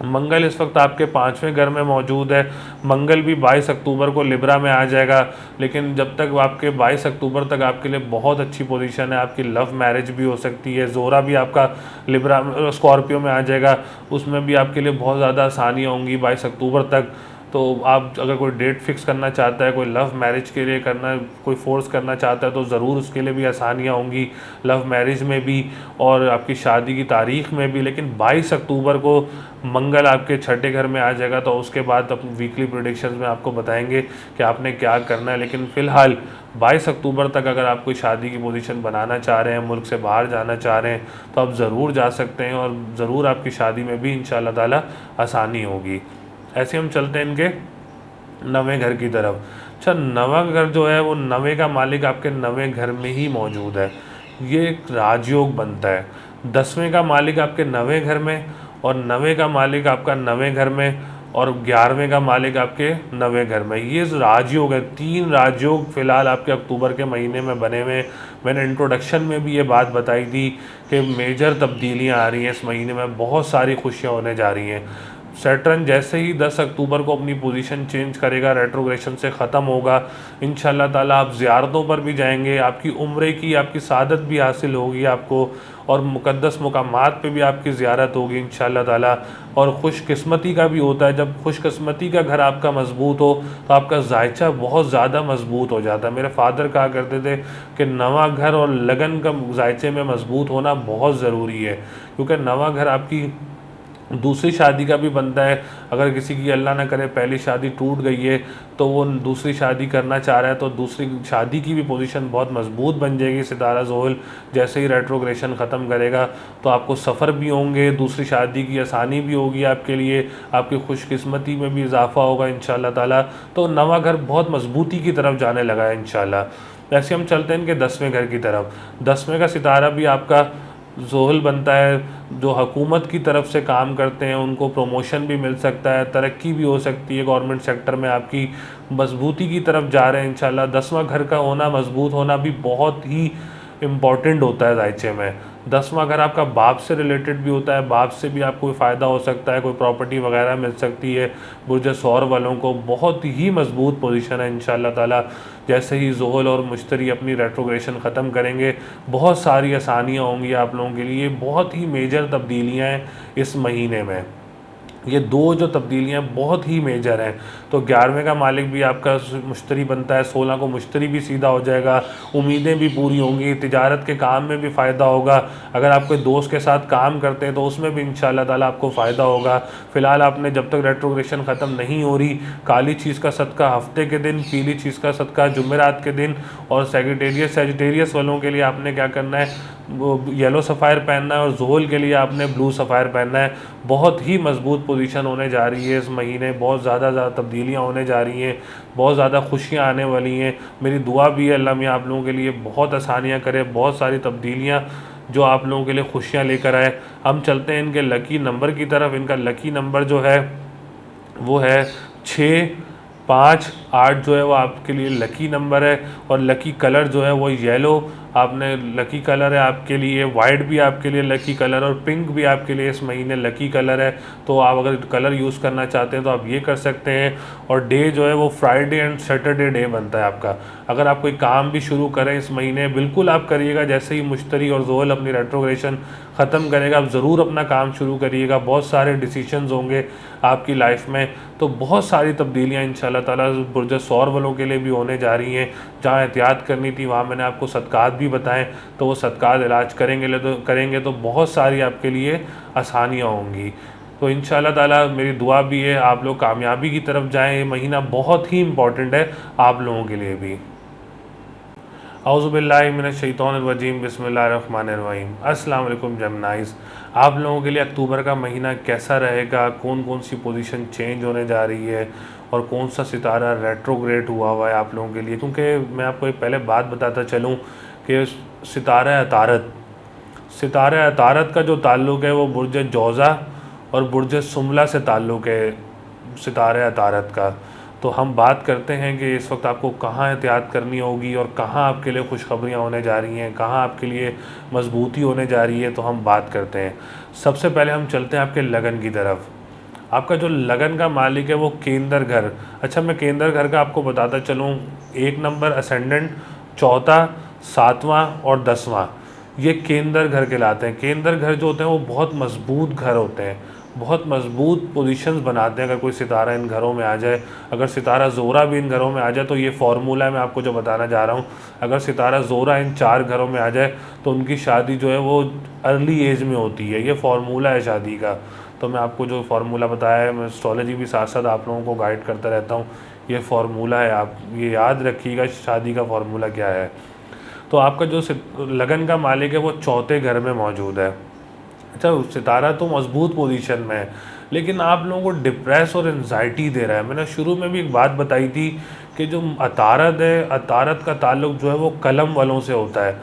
मंगल इस वक्त आपके पाँचवें घर में मौजूद है। मंगल भी 22 अक्टूबर को लिब्रा में आ जाएगा। लेकिन जब तक आपके 22 अक्टूबर तक आपके लिए बहुत अच्छी पोजीशन है, आपकी लव मैरिज भी हो सकती है। जोरा भी आपका लिब्रा स्कॉर्पियो में आ जाएगा, उसमें भी आपके लिए बहुत ज़्यादा आसानियाँ होंगी 22 अक्टूबर तक। तो आप अगर कोई डेट फिक्स करना चाहता है, कोई लव मैरिज के लिए करना, कोई फोर्स करना चाहता है तो ज़रूर उसके लिए भी आसानियाँ होंगी, लव मैरिज में भी और आपकी शादी की तारीख़ में भी। लेकिन 22 अक्टूबर को मंगल आपके छठे घर में आ जाएगा, तो उसके बाद अपनी वीकली प्रेडिक्शंस में आपको बताएंगे कि आपने क्या करना है। लेकिन फ़िलहाल 22 अक्टूबर तक अगर आप कोई शादी की पोजीशन बनाना चाह रहे हैं, मुल्क से बाहर जाना चाह रहे हैं, तो आप ज़रूर जा सकते हैं और ज़रूर आपकी शादी में भी इंशाअल्लाह ताला आसानी होगी। ऐसे हम चलते हैं इनके नवें घर की तरफ। अच्छा, नवा घर जो है वो नवे का मालिक आपके नवें घर में ही मौजूद है। ये एक राजयोग बनता है। 10वें का मालिक आपके नवें घर में, और नवे का मालिक आपका नवें घर में, और 11वें का मालिक आपके नवें घर में। ये राजयोग है। 3 राजयोग फ़िलहाल आपके अक्टूबर के महीने में बने हुए हैं। मैंने इंट्रोडक्शन में भी ये बात बताई थी कि मेजर तब्दीलियाँ आ रही हैं इस महीने में, बहुत सारी खुशियाँ होने जा रही हैं। सैटर्न जैसे ही 10 अक्टूबर को अपनी पोजीशन चेंज करेगा, रेट्रोग्रेशन से ख़त्म होगा, इंशाल्लाह ताला आप ज़ियारतों पर भी जाएंगे, आपकी उम्रे की आपकी सादत भी हासिल होगी आपको, और मुक़द्दस मकामात पे भी आपकी ज़ियारत होगी इंशाल्लाह ताला। और खुशकिस्मती का भी होता है, जब खुशकिस्मती का घर आपका मजबूत हो तो आपका जायचा बहुत ज़्यादा मजबूत हो जाता है। मेरे फादर कहा करते थे कि नवा घर और लगन का जायचे में मजबूत होना बहुत ज़रूरी है, क्योंकि नवा घर आपकी दूसरी शादी का भी बनता है। अगर किसी की अल्लाह ना करे पहली शादी टूट गई है तो वो दूसरी शादी करना चाह रहा है, तो दूसरी शादी की भी पोजीशन बहुत मजबूत बन जाएगी। सितारा ज़ोहल जैसे ही रेट्रोग्रेशन ख़त्म करेगा तो आपको सफ़र भी होंगे, दूसरी शादी की आसानी भी होगी आपके लिए, आपकी खुशकिस्मती में भी इजाफ़ा होगा इंशाल्लाह ताला। तो नवा घर बहुत मजबूती की तरफ जाने लगा है इंशाल्लाह। ऐसे हम चलते हैं इनके 10वें घर की तरफ। 10वें का सितारा भी आपका ज़ोहल बनता है। जो हुकूमत की तरफ से काम करते हैं उनको प्रमोशन भी मिल सकता है, तरक्की भी हो सकती है, गवर्नमेंट सेक्टर में आपकी मजबूती की तरफ जा रहे हैं इंशाल्लाह। 10वां घर का होना, मजबूत होना भी बहुत ही इम्पॉर्टेंट होता है जायचे में। 10वां घर आपका बाप से रिलेटेड भी होता है, बाप से भी आपको फ़ायदा हो सकता है, कोई प्रॉपर्टी वगैरह मिल सकती है। बुर्ज सौर वालों को बहुत ही मजबूत पोजीशन है इंशाल्लाह ताला। जैसे ही ज़ोहल और मुश्तरी अपनी रेट्रोग्रेशन ख़त्म करेंगे, बहुत सारी आसानियाँ होंगी आप लोगों के लिए। बहुत ही मेजर तब्दीलियाँ हैं इस महीने में। ये 2 जो तब्दीलियाँ बहुत ही मेजर हैं। तो 11वें का मालिक भी आपका मुश्तरी बनता है, 16 को मुश्तरी भी सीधा हो जाएगा, उम्मीदें भी पूरी होंगी, तिजारत के काम में भी फ़ायदा होगा। अगर आप कोई दोस्त के साथ काम करते हैं तो उसमें भी इंशाल्लाह ताला आपको फ़ायदा होगा। फ़िलहाल आपने जब तक रेट्रोग्रेशन ख़त्म नहीं हो रही, काली चीज़ का सदका हफ्ते के दिन, पीली चीज़ का सदका जुमेरात के दिन, और सेजिटेरियस वालों के लिए आपने क्या करना है, वो येलो सफ़ायर पहनना है, और ज़ोहल के लिए आपने ब्लू सफ़ायर पहनना है। बहुत ही मजबूत पोजीशन होने जा रही है इस महीने, बहुत ज़्यादा तब्दीलियाँ होने जा रही हैं, बहुत ज़्यादा खुशियाँ आने वाली हैं। मेरी दुआ भी है अल्लाह मियाँ आप लोगों के लिए बहुत आसानियाँ करे, बहुत सारी तब्दीलियाँ जो आप लोगों के लिए खुशियाँ लेकर आए। हम चलते हैं इनके लकी नंबर की तरफ। इनका लकी नंबर जो है वो है 6, 5, 8 जो है वो आपके लिए लकी नंबर है। और लकी कलर जो है वो येलो आपने लकी कलर है आपके लिए, वाइट भी आपके लिए लकी कलर, और पिंक भी आपके लिए इस महीने लकी कलर है। तो आप अगर कलर यूज़ करना चाहते हैं तो आप ये कर सकते हैं। और डे जो है वो फ्राइडे एंड सैटरडे डे बनता है आपका। अगर आप कोई काम भी शुरू करें इस महीने, बिल्कुल आप करिएगा जैसे ही मुश्तरी और ज़ोहल अपनी रेट्रोग्रेशन ख़त्म करेगा, आप ज़रूर अपना काम शुरू करिएगा। बहुत सारे डिसीशंस होंगे आपकी लाइफ में, तो बहुत सारी तब्दीलियाँ इंशाल्लाह ताला बुर्ज सौर वालों के लिए भी होने जा रही हैं। जहाँ एहतियात करनी थी वहाँ मैंने आपको सदक़ात भी बताएं, तो वो सदक़ात इलाज करेंगे तो बहुत सारी आपके लिए आसानियाँ होंगी। तो इंशाल्लाह ताला मेरी दुआ भी है आप लोग कामयाबी की तरफ जाएं। ये महीना बहुत ही इम्पोर्टेंट है आप लोगों के लिए भी। औज़ुबिल्लाहि मिनश्शैतानिर्रजीम बिस्मिल्लाहिर्रहमानिर्रहीम। अस्सलाम वालेकुम जेमिनाइज़, आप लोगों के लिए अक्टूबर का महीना कैसा रहेगा, कौन कौन सी पोजीशन चेंज होने जा रही है और कौन सा सितारा रेट्रोग्रेड हुआ है आप लोगों के लिए। क्योंकि मैं आपको एक पहले बात बताता चलूँ कि सितारा अतारत का जो ताल्लुक़ है वो बुर्ज जौज़ा और बुर्ज सुमला से ताल्लुक़ है सितारा अतारत का। तो हम बात करते हैं कि इस वक्त आपको कहाँ एहतियात करनी होगी और कहाँ आपके लिए खुशखबरियाँ होने जा रही हैं, कहाँ आपके लिए मजबूती होने जा रही है, तो हम बात करते हैं। सबसे पहले हम चलते हैं आपके लगन की तरफ। आपका जो लगन का मालिक है वो केंद्र घर। अच्छा, मैं केंद्र घर का आपको बताता चलूँ, 1 नंबर असेंडेंट, चौथा, 7वां और 10वां, ये केंद्र घर कहलाते हैं। केंद्र घर जो होते हैं वो बहुत मजबूत घर होते हैं, बहुत मजबूत पोजीशंस बनाते हैं। अगर कोई सितारा इन घरों में आ जाए, अगर सितारा ज़ोरा भी इन घरों में आ जाए, तो ये फार्मूला है मैं आपको जो बताना चाह रहा हूँ। अगर सितारा ज़ोरा इन 4 घरों में आ जाए तो उनकी शादी जो है वो अर्ली एज में होती है। ये फार्मूला है शादी का। तो मैं आपको जो फार्मूला बताया है, मैं एस्ट्रोलॉजी भी साथ साथ आप लोगों को गाइड करता रहता हूँ। ये फार्मूला है, आप ये याद रखिएगा शादी का फार्मूला क्या है। तो आपका जो लगन का मालिक है वो चौथे घर में मौजूद है। अच्छा, सितारा तो मजबूत पोजीशन में है, लेकिन आप लोगों को डिप्रेस और एनजाइटी दे रहा है। मैंने शुरू में भी एक बात बताई थी कि जो अतारत है, अतारत का ताल्लुक जो है वो कलम वालों से होता है,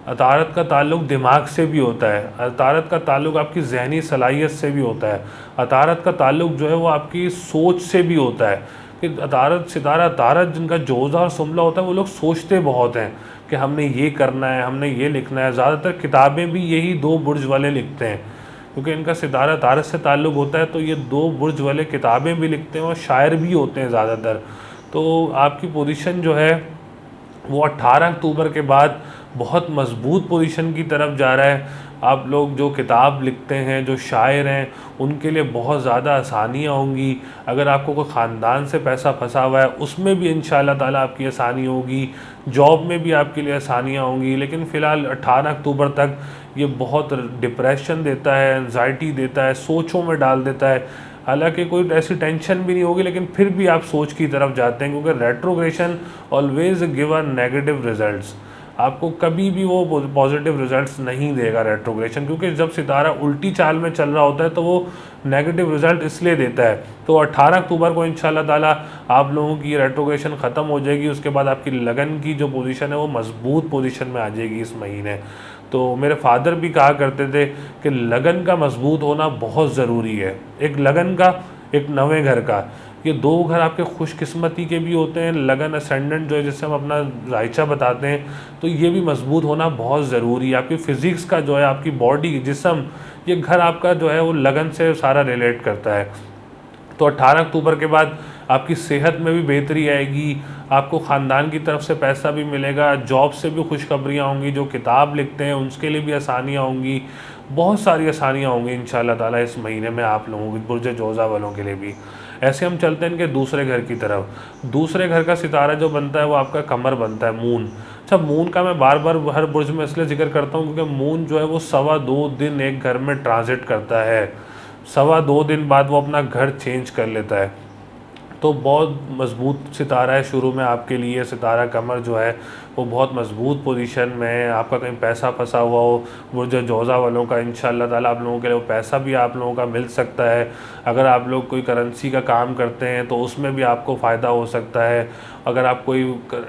अतारत का ताल्लुक दिमाग से भी होता है, अतारत का ताल्लुक आपकी जहनी सलाहियत से भी होता है, अतारत का ताल्लुक जो है वो आपकी सोच से भी होता है। कि अतारत सितारा अतारत जिनका जोज़ा और सुमला होता है वो लोग सोचते बहुत हैं कि हमने ये करना है, हमने ये लिखना है। ज़्यादातर किताबें भी यही 2 बुर्ज वाले लिखते हैं, क्योंकि इनका सितारा तारत से ताल्लुक़ होता है। तो ये 2 बुर्ज वाले किताबें भी लिखते हैं और शायर भी होते हैं ज़्यादातर। तो आपकी पोजीशन जो है वो 18 अक्टूबर के बाद बहुत मजबूत पोजीशन की तरफ जा रहा है। आप लोग जो किताब लिखते हैं, जो शायर हैं, उनके लिए बहुत ज़्यादा आसानियाँ होंगी। अगर आपको कोई ख़ानदान से पैसा फंसा हुआ है उसमें भी इंशाल्लाह ताला आपकी आसानी होगी, जॉब में भी आपके लिए आसानियाँ होंगी। लेकिन फ़िलहाल 18 अक्टूबर तक ये बहुत डिप्रेशन देता है, एंजाइटी देता है, सोचों में डाल देता है। हालांकि कोई ऐसी टेंशन भी नहीं होगी, लेकिन फिर भी आप सोच की तरफ जाते हैं, क्योंकि retrogression always give a negative results. आपको कभी भी वो पॉजिटिव रिजल्ट्स नहीं देगा रेट्रोग्रेशन, क्योंकि जब सितारा उल्टी चाल में चल रहा होता है तो वो नेगेटिव रिजल्ट इसलिए देता है। तो 18 अक्टूबर को इंशाल्लाह ताला आप लोगों की रेट्रोग्रेशन ख़त्म हो जाएगी। उसके बाद आपकी लगन की जो पोजीशन है वो मजबूत पोजीशन में आ जाएगी इस महीने। तो मेरे फादर भी कहा करते थे कि लगन का मजबूत होना बहुत ज़रूरी है। एक लगन का, एक नवे घर का, ये 2 घर आपके खुशकिस्मती के भी होते हैं। लगन असेंडेंट जो है, जिससे हम अपना रायचा बताते हैं, तो ये भी मजबूत होना बहुत ज़रूरी है। आपकी फ़िज़िक्स का जो है, आपकी बॉडी, जिस्म, ये घर आपका जो है वो लगन से सारा रिलेट करता है। तो 18 अक्टूबर के बाद आपकी सेहत में भी बेहतरी आएगी, आपको ख़ानदान की तरफ से पैसा भी मिलेगा, जॉब से भी खुशखबरियाँ होंगी, जो किताब लिखते हैं उसके लिए भी आसानियाँ होंगी, बहुत सारी आसानियाँ होंगी इंशाल्लाह ताला इस महीने में आप लोगों की, बुर्ज जोज़ा वालों के लिए भी। ऐसे हम चलते हैं इनके दूसरे घर की तरफ। दूसरे घर का सितारा जो बनता है वो आपका कमर बनता है, मून। अच्छा, मून का मैं बार बार हर बुर्ज में इसलिए जिक्र करता हूँ क्योंकि मून जो है वो 2.25 दिन एक घर में ट्रांजिट करता है, 2.25 दिन बाद वो अपना घर चेंज कर लेता है। तो बहुत मजबूत सितारा है शुरू में आपके लिए। सितारा कमर जो है वो बहुत मजबूत पोजीशन में है। आपका कहीं पैसा फंसा हुआ हो, बुर्ज जोज़ा वालों का, इंशाल्लाह ताला आप लोगों के लिए वो पैसा भी आप लोगों का मिल सकता है। अगर आप लोग कोई करेंसी का काम करते हैं तो उसमें भी आपको फ़ायदा हो सकता है। अगर आप कोई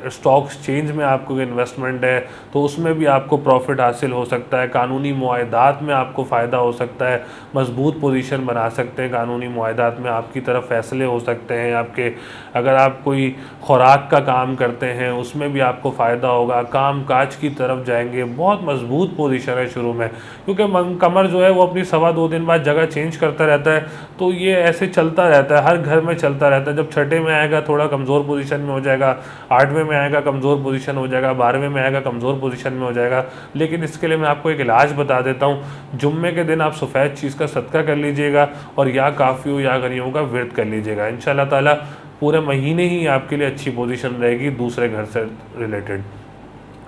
स्टॉक एक्सचेंज में आपको इन्वेस्टमेंट है तो उसमें भी आपको प्रॉफिट हासिल हो सकता है। कानूनी मुआहदात में आपको फ़ायदा हो सकता है, मजबूत पोजीशन बना सकते हैं कानूनी मुआहदात में, आपकी तरफ फ़ैसले हो सकते हैं आपके। अगर आप कोई खुराक का काम करते हैं उसमें भी आपको फ़ायदा होगा, काम काज की तरफ जाएंगे। बहुत मजबूत पोजीशन है शुरू में, क्योंकि कमर जो है वो अपनी 2.25 दिन बाद जगह चेंज करता रहता है। तो ये ऐसे चलता रहता है, हर घर में चलता रहता है। जब छठे में आएगा थोड़ा कमज़ोर पोजीशन में हो जाएगा, 8वें में आएगा कमज़ोर पोजीशन हो जाएगा, 12वें में आएगा कमज़ोर पोजीशन में हो जाएगा। लेकिन इसके लिए मैं आपको एक इलाज बता देता हूँ। जुम्मे के दिन आप सफ़ेद चीज़ का सदका कर लीजिएगा और या काफ़ी या गनियों का विर्द कर लीजिएगा। इंशाल्लाह ताला पूरे महीने ही आपके लिए अच्छी पोजीशन रहेगी दूसरे घर से रिलेटेड।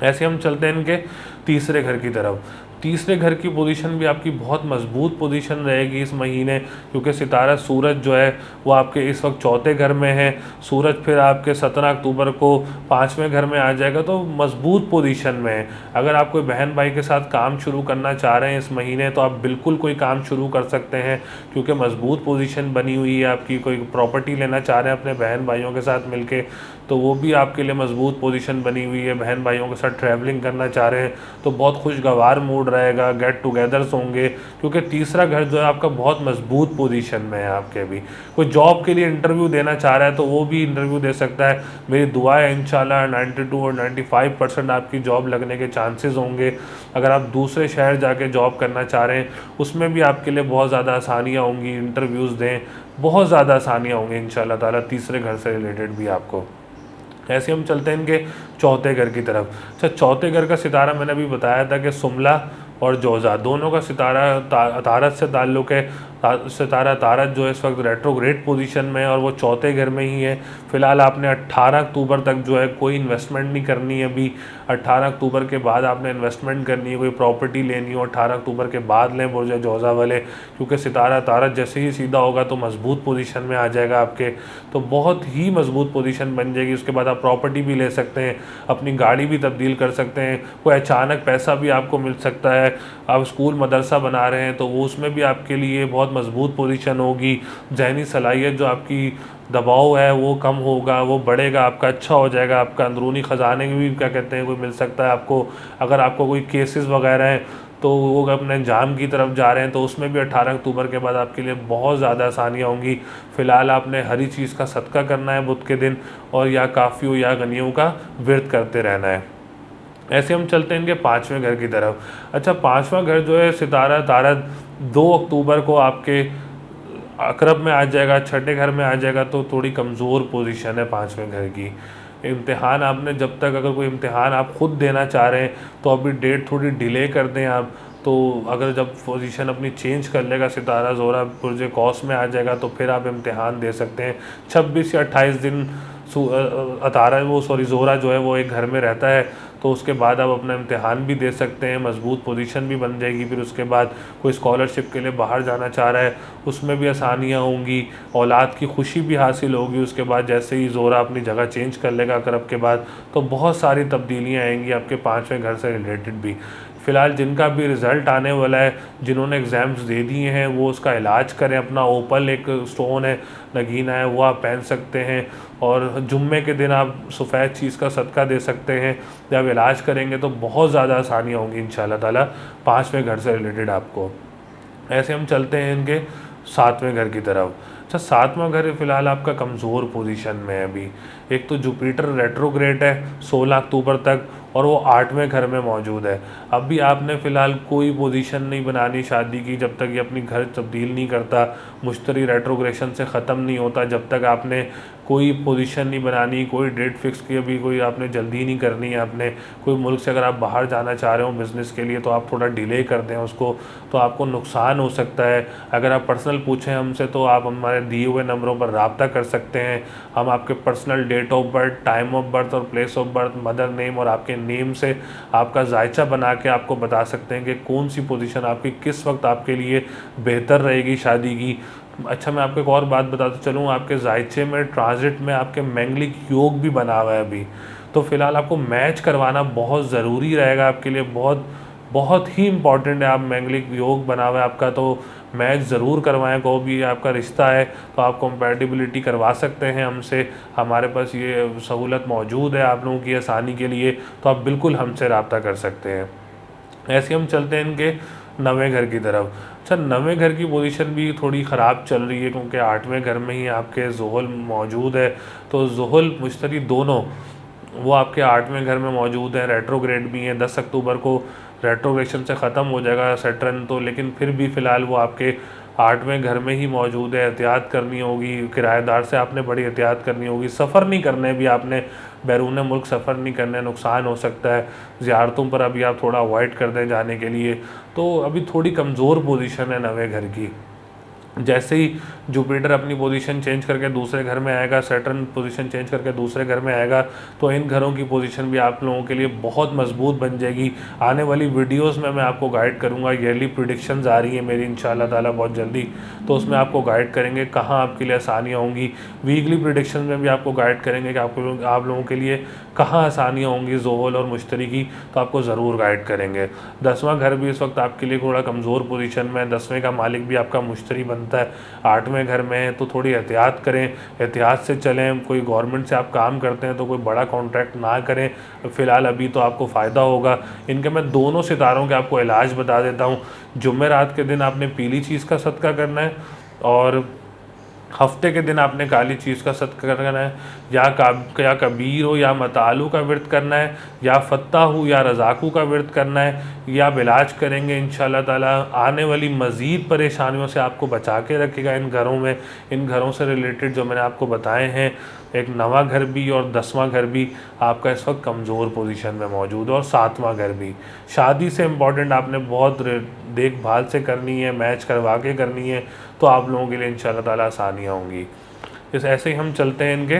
ऐसे हम चलते हैं इनके तीसरे घर की तरफ। तीसरे घर की पोजीशन भी आपकी बहुत मजबूत पोजीशन रहेगी इस महीने, क्योंकि सितारा सूरज जो है वो आपके इस वक्त चौथे घर में है। सूरज फिर आपके 17 अक्टूबर को 5वें घर में आ जाएगा, तो मजबूत पोजीशन में है। अगर आप कोई बहन भाई के साथ काम शुरू करना चाह रहे हैं इस महीने, तो आप बिल्कुल कोई काम शुरू कर सकते हैं, क्योंकि मजबूत पोजीशन बनी हुई है आपकी। कोई प्रॉपर्टी लेना चाह रहे हैं अपने बहन भाइयों के साथ मिलके, तो वो भी आपके लिए मजबूत पोजीशन बनी हुई है। बहन भाइयों के साथ ट्रैवलिंग करना चाह रहे हैं तो बहुत खुशगवार मूड रहेगा, गेट टुगेदर्स होंगे, क्योंकि तीसरा घर जो है आपका बहुत मजबूत पोजीशन में है आपके भी। कोई जॉब के लिए इंटरव्यू देना चाह रहा है तो वो भी इंटरव्यू दे सकता है। मेरी दुआ है इंशाल्लाह 92 और 95% आपकी जॉब लगने के चांसेस होंगे। अगर आप दूसरे शहर जाके जॉब करना चाह रहे हैं उसमें भी आपके लिए बहुत ज़्यादा आसानियाँ होंगी, इंटरव्यूज़ दें, बहुत ज़्यादा आसानियाँ होंगी इंशाल्लाह ताला तीसरे घर से रिलेटेड भी आपको। ऐसे हम चलते हैं इनके चौथे घर की तरफ। अच्छा, चौथे घर का सितारा मैंने अभी बताया था कि सुमला और जोज़ा दोनों का सितारा तारत से ताल्लुक़ है। सितारा तारत जो है इस वक्त रेट्रोग्रेड पोजीशन में है और वो चौथे घर में ही है। फ़िलहाल आपने 18 अक्टूबर तक जो है कोई इन्वेस्टमेंट नहीं करनी है अभी। 18 अक्टूबर के बाद आपने इन्वेस्टमेंट करनी है, कोई प्रॉपर्टी लेनी हो 18 अक्टूबर के बाद लें बुर्ज जोज़ा वाले, क्योंकि सितारा तारत जैसे ही सीधा होगा तो मजबूत पोजीशन में आ जाएगा आपके, तो बहुत ही मजबूत पोजीशन बन जाएगी। उसके बाद आप प्रॉपर्टी भी ले सकते हैं, अपनी गाड़ी भी तब्दील कर सकते हैं, कोई अचानक पैसा भी आपको मिल सकता है। आप स्कूल मदरसा बना रहे हैं तो वो उसमें भी आपके लिए बहुत मजबूत पोजीशन होगी। ज़हनी सलाहियत जो आपकी दबाव है वो कम होगा, वो बढ़ेगा, आपका अच्छा हो जाएगा। आपका अंदरूनी ख़जाने भी क्या कहते हैं कोई मिल सकता है आपको। अगर आपको कोई केसेस वगैरह हैं तो वो अपने अंजाम की तरफ जा रहे हैं तो उसमें भी 18 अक्टूबर के बाद आपके लिए बहुत ज़्यादा आसानियाँ होंगी। फ़िलहाल आपने हरी चीज़ का सदका करना है बुध के दिन, और या काफ़ियों या गनियों का विरत करते रहना है। ऐसे हम चलते हैं इनके 5वें घर की तरफ। अच्छा, 5वां घर जो है सितारा तारत 2 अक्टूबर को आपके अकरब में आ जाएगा, छठे घर में आ जाएगा, तो थोड़ी कमज़ोर पोजीशन है 5वें घर की। इम्तिहान आपने जब तक, अगर कोई इम्तिहान आप ख़ुद देना चाह रहे हैं तो अभी डेट थोड़ी डिले कर दें आप। तो अगर जब पोजीशन अपनी चेंज कर लेगा सितारा ज़ोरा बुर्ज कौस में आ जाएगा तो फिर आप इम्तिहान दे सकते हैं। 26 या 28 दिन अतारा वो सॉरी ज़ोरा जो है वो एक घर में रहता है, तो उसके बाद आप अपना इम्तिहान भी दे सकते हैं, मजबूत पोजीशन भी बन जाएगी। फिर उसके बाद कोई स्कॉलरशिप के लिए बाहर जाना चाह रहा है उसमें भी आसानियाँ होंगी, औलाद की खुशी भी हासिल होगी। उसके बाद जैसे ही ज़ोरा अपनी जगह चेंज कर लेगा अकरब के बाद, तो बहुत सारी तब्दीलियाँ आएंगी आपके 5वें घर से रिलेटेड भी। फ़िलहाल जिनका भी रिज़ल्ट आने वाला है, जिन्होंने एग्ज़ाम्स दे दिए हैं, वो उसका इलाज करें। अपना ओपल एक स्टोन है, नगीना है, वो आप पहन सकते हैं, और जुम्मे के दिन आप सफ़ेद चीज़ का सदका दे सकते हैं। जब इलाज करेंगे तो बहुत ज़्यादा आसानियाँ होंगी इंशाल्लाह ताला 5वें घर से रिलेटेड आपको। ऐसे हम चलते हैं इनके 7वें घर की तरफ। अच्छा, 7वां घर फ़िलहाल आपका कमज़ोर पोजीशन में है अभी। एक तो जुपिटर रेट्रोग्रेड है 16 अक्टूबर तक, और वो 8वें घर में मौजूद है। अभी आपने फ़िलहाल कोई पोजीशन नहीं बनानी शादी की जब तक ये अपनी घर तब्दील नहीं करता, मुश्तरी रेट्रोग्रेशन से ख़त्म नहीं होता, जब तक आपने कोई पोजीशन नहीं बनानी, कोई डेट फिक्स की अभी कोई आपने जल्दी नहीं करनी है। आपने कोई मुल्क से अगर आप बाहर जाना चाह रहे हो बिज़नेस के लिए तो आप थोड़ा डिले कर दें उसको, तो आपको नुकसान हो सकता है। अगर आप पर्सनल पूछें हमसे तो आप हमारे दिए हुए नंबरों पर रब्ता कर सकते हैं। हम आपके personal date of birth, time of birth और place of birth, mother name और आपके नेम से आपका जायचा बना के आपको बता सकते हैं कि कौन सी पोजीशन आपकी किस वक्त आपके लिए बेहतर रहेगी शादी की। अच्छा, मैं आपको एक और बात बताता चलूँ, आपके जायचे में ट्रांजिट में आपके मैंगलिक योग भी बना हुआ है अभी, तो फ़िलहाल आपको मैच करवाना बहुत ज़रूरी रहेगा आपके लिए, बहुत बहुत ही इम्पॉर्टेंट है। आप मैंगलिक योग बना हुआ है आपका, तो मैच ज़रूर करवाएं। कोई भी आपका रिश्ता है तो आप कंपैटिबिलिटी करवा सकते हैं हमसे, हमारे पास ये सहूलत मौजूद है आप लोगों की आसानी के लिए, तो आप बिल्कुल हमसे रब्ता कर सकते हैं। ऐसे हम चलते हैं इनके 9वें घर की तरफ। अच्छा, 9वें घर की पोजीशन भी थोड़ी ख़राब चल रही है, क्योंकि 8वें घर में ही आपके ज़ुहल मौजूद है, तो ज़ुहल मुश्तरी दोनों वो आपके 8वें घर में मौजूद हैं, रेट्रोग्रेड भी हैं। 10 अक्टूबर को रेट्रोग्रेशन से ख़त्म हो जाएगा सैटर्न तो, लेकिन फिर भी फ़िलहाल वो आपके 8वें घर में ही मौजूद है। एहतियात करनी होगी, किराएदार से आपने बड़ी एहतियात करनी होगी, सफ़र नहीं करने भी आपने, बैरून मुल्क सफ़र नहीं करने, नुकसान हो सकता है। ज़ियारतों पर अभी आप थोड़ा अवॉइड कर दें जाने के लिए, तो अभी थोड़ी कमज़ोर पोजीशन है 9वें घर की। जैसे ही जुपिटर अपनी पोजीशन चेंज करके दूसरे घर में आएगा, सैटर्न पोजीशन चेंज करके दूसरे घर में आएगा, तो इन घरों की पोजीशन भी आप लोगों के लिए बहुत मजबूत बन जाएगी। आने वाली वीडियोस में मैं आपको गाइड करूंगा, ईयरली प्रिडिक्शंस आ रही है मेरी इंशाल्लाह ताला बहुत जल्दी, तो उसमें आपको गाइड करेंगे कहाँ आपके लिए आसानियाँ होंगी। वीकली प्रिडिक्शन में भी आपको गाइड करेंगे कि आप लोगों के लिए कहाँ आसानियाँ होंगी ज़ोहल और मुश्तरी की, तो आपको ज़रूर गाइड करेंगे। 10वां घर भी इस वक्त आपके लिए थोड़ा कमज़ोर पोजीशन में है, 10वें का मालिक भी आपका मुश्तरी बनता है, 8वें घर में है, तो थोड़ी एहतियात करें, एहतियात से चलें। कोई गवर्नमेंट से आप काम करते हैं तो कोई बड़ा कॉन्ट्रैक्ट ना करें फ़िलहाल, अभी तो आपको फ़ायदा होगा। इनके मैं दोनों सितारों के आपको इलाज बता देता हूँ। जुमेरात के दिन आपने पीली चीज़ का सदका करना है, और हफ्ते के दिन आपने काली चीज़ का सदका करना है। या कबीर हो या मतालू का व्रत करना है, या फत्ता हो या रज़ाकू का व्रत करना है, या इलाज करेंगे इंशाल्लाह ताला। आने वाली मज़ीद परेशानियों से आपको बचा के रखेगा इन घरों में। इन घरों से रिलेटेड जो मैंने आपको बताए हैं, एक 9वां घर भी और 10वां घर भी आपका इस वक्त कमज़ोर पोजीशन में मौजूद है, और 7वां घर भी। शादी से इम्पॉर्टेंट आपने बहुत देखभाल से करनी है, मैच करवा के करनी है, तो आप लोगों के लिए इंशाल्लाह ताला आसानियाँ होंगी। इस ऐसे ही हम चलते हैं इनके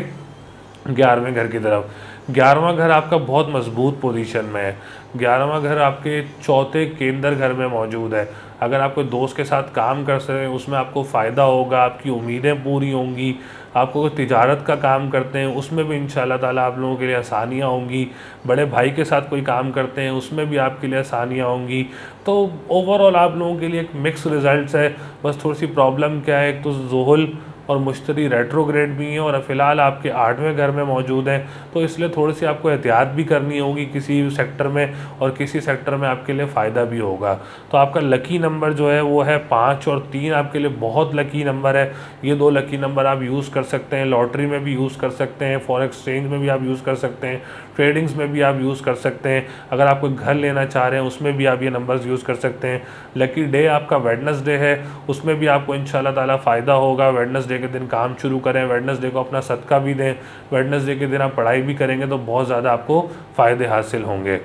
11वें घर की तरफ। 11वां घर आपका बहुत मजबूत पोजीशन में है। 11वां घर आपके चौथे केंद्र घर में मौजूद है। अगर आप कोई दोस्त के साथ काम कर सकते हैं उसमें आपको फ़ायदा होगा, आपकी उम्मीदें पूरी होंगी। आपको कोई तिजारत का काम करते हैं उसमें भी इंशाल्लाह ताला आप लोगों के लिए आसानियाँ होंगी। बड़े भाई के साथ कोई काम करते हैं उसमें भी आपके लिए आसानियाँ होंगी। तो ओवरऑल आप लोगों के लिए एक मिक्स रिज़ल्ट्स है। बस थोड़ी सी प्रॉब्लम क्या है, एक तो ज़ुहल और मुश्तरी रेट्रोग्रेड भी हैं, और फ़िलहाल आपके 8वें घर में मौजूद हैं, तो इसलिए थोड़ी सी आपको एहतियात भी करनी होगी किसी सेक्टर में, और किसी सेक्टर में आपके लिए फ़ायदा भी होगा। तो आपका लकी नंबर जो है वो है 5 और 3 आपके लिए बहुत लकी नंबर है। ये 2 लकी नंबर आप यूज़ कर सकते हैं, लॉटरी में भी यूज़ कर सकते हैं, फॉरेक्स एक्सचेंज में भी आप यूज़ कर सकते हैं, ट्रेडिंग्स में भी आप यूज़ कर सकते हैं। अगर आप कोई घर लेना चाह रहे हैं उसमें भी आप ये नंबर्स यूज़ कर सकते हैं। लकी डे आपका वेडनेसडे है, उसमें भी आपको इंशाल्लाह ताला फ़ायदा होगा। वेडनेसडे के दिन काम शुरू करें, वेडनेसडे को अपना सदका भी दें, वेडनेसडे के दिन आप पढ़ाई भी करेंगे तो बहुत ज़्यादा आपको फ़ायदे हासिल होंगे।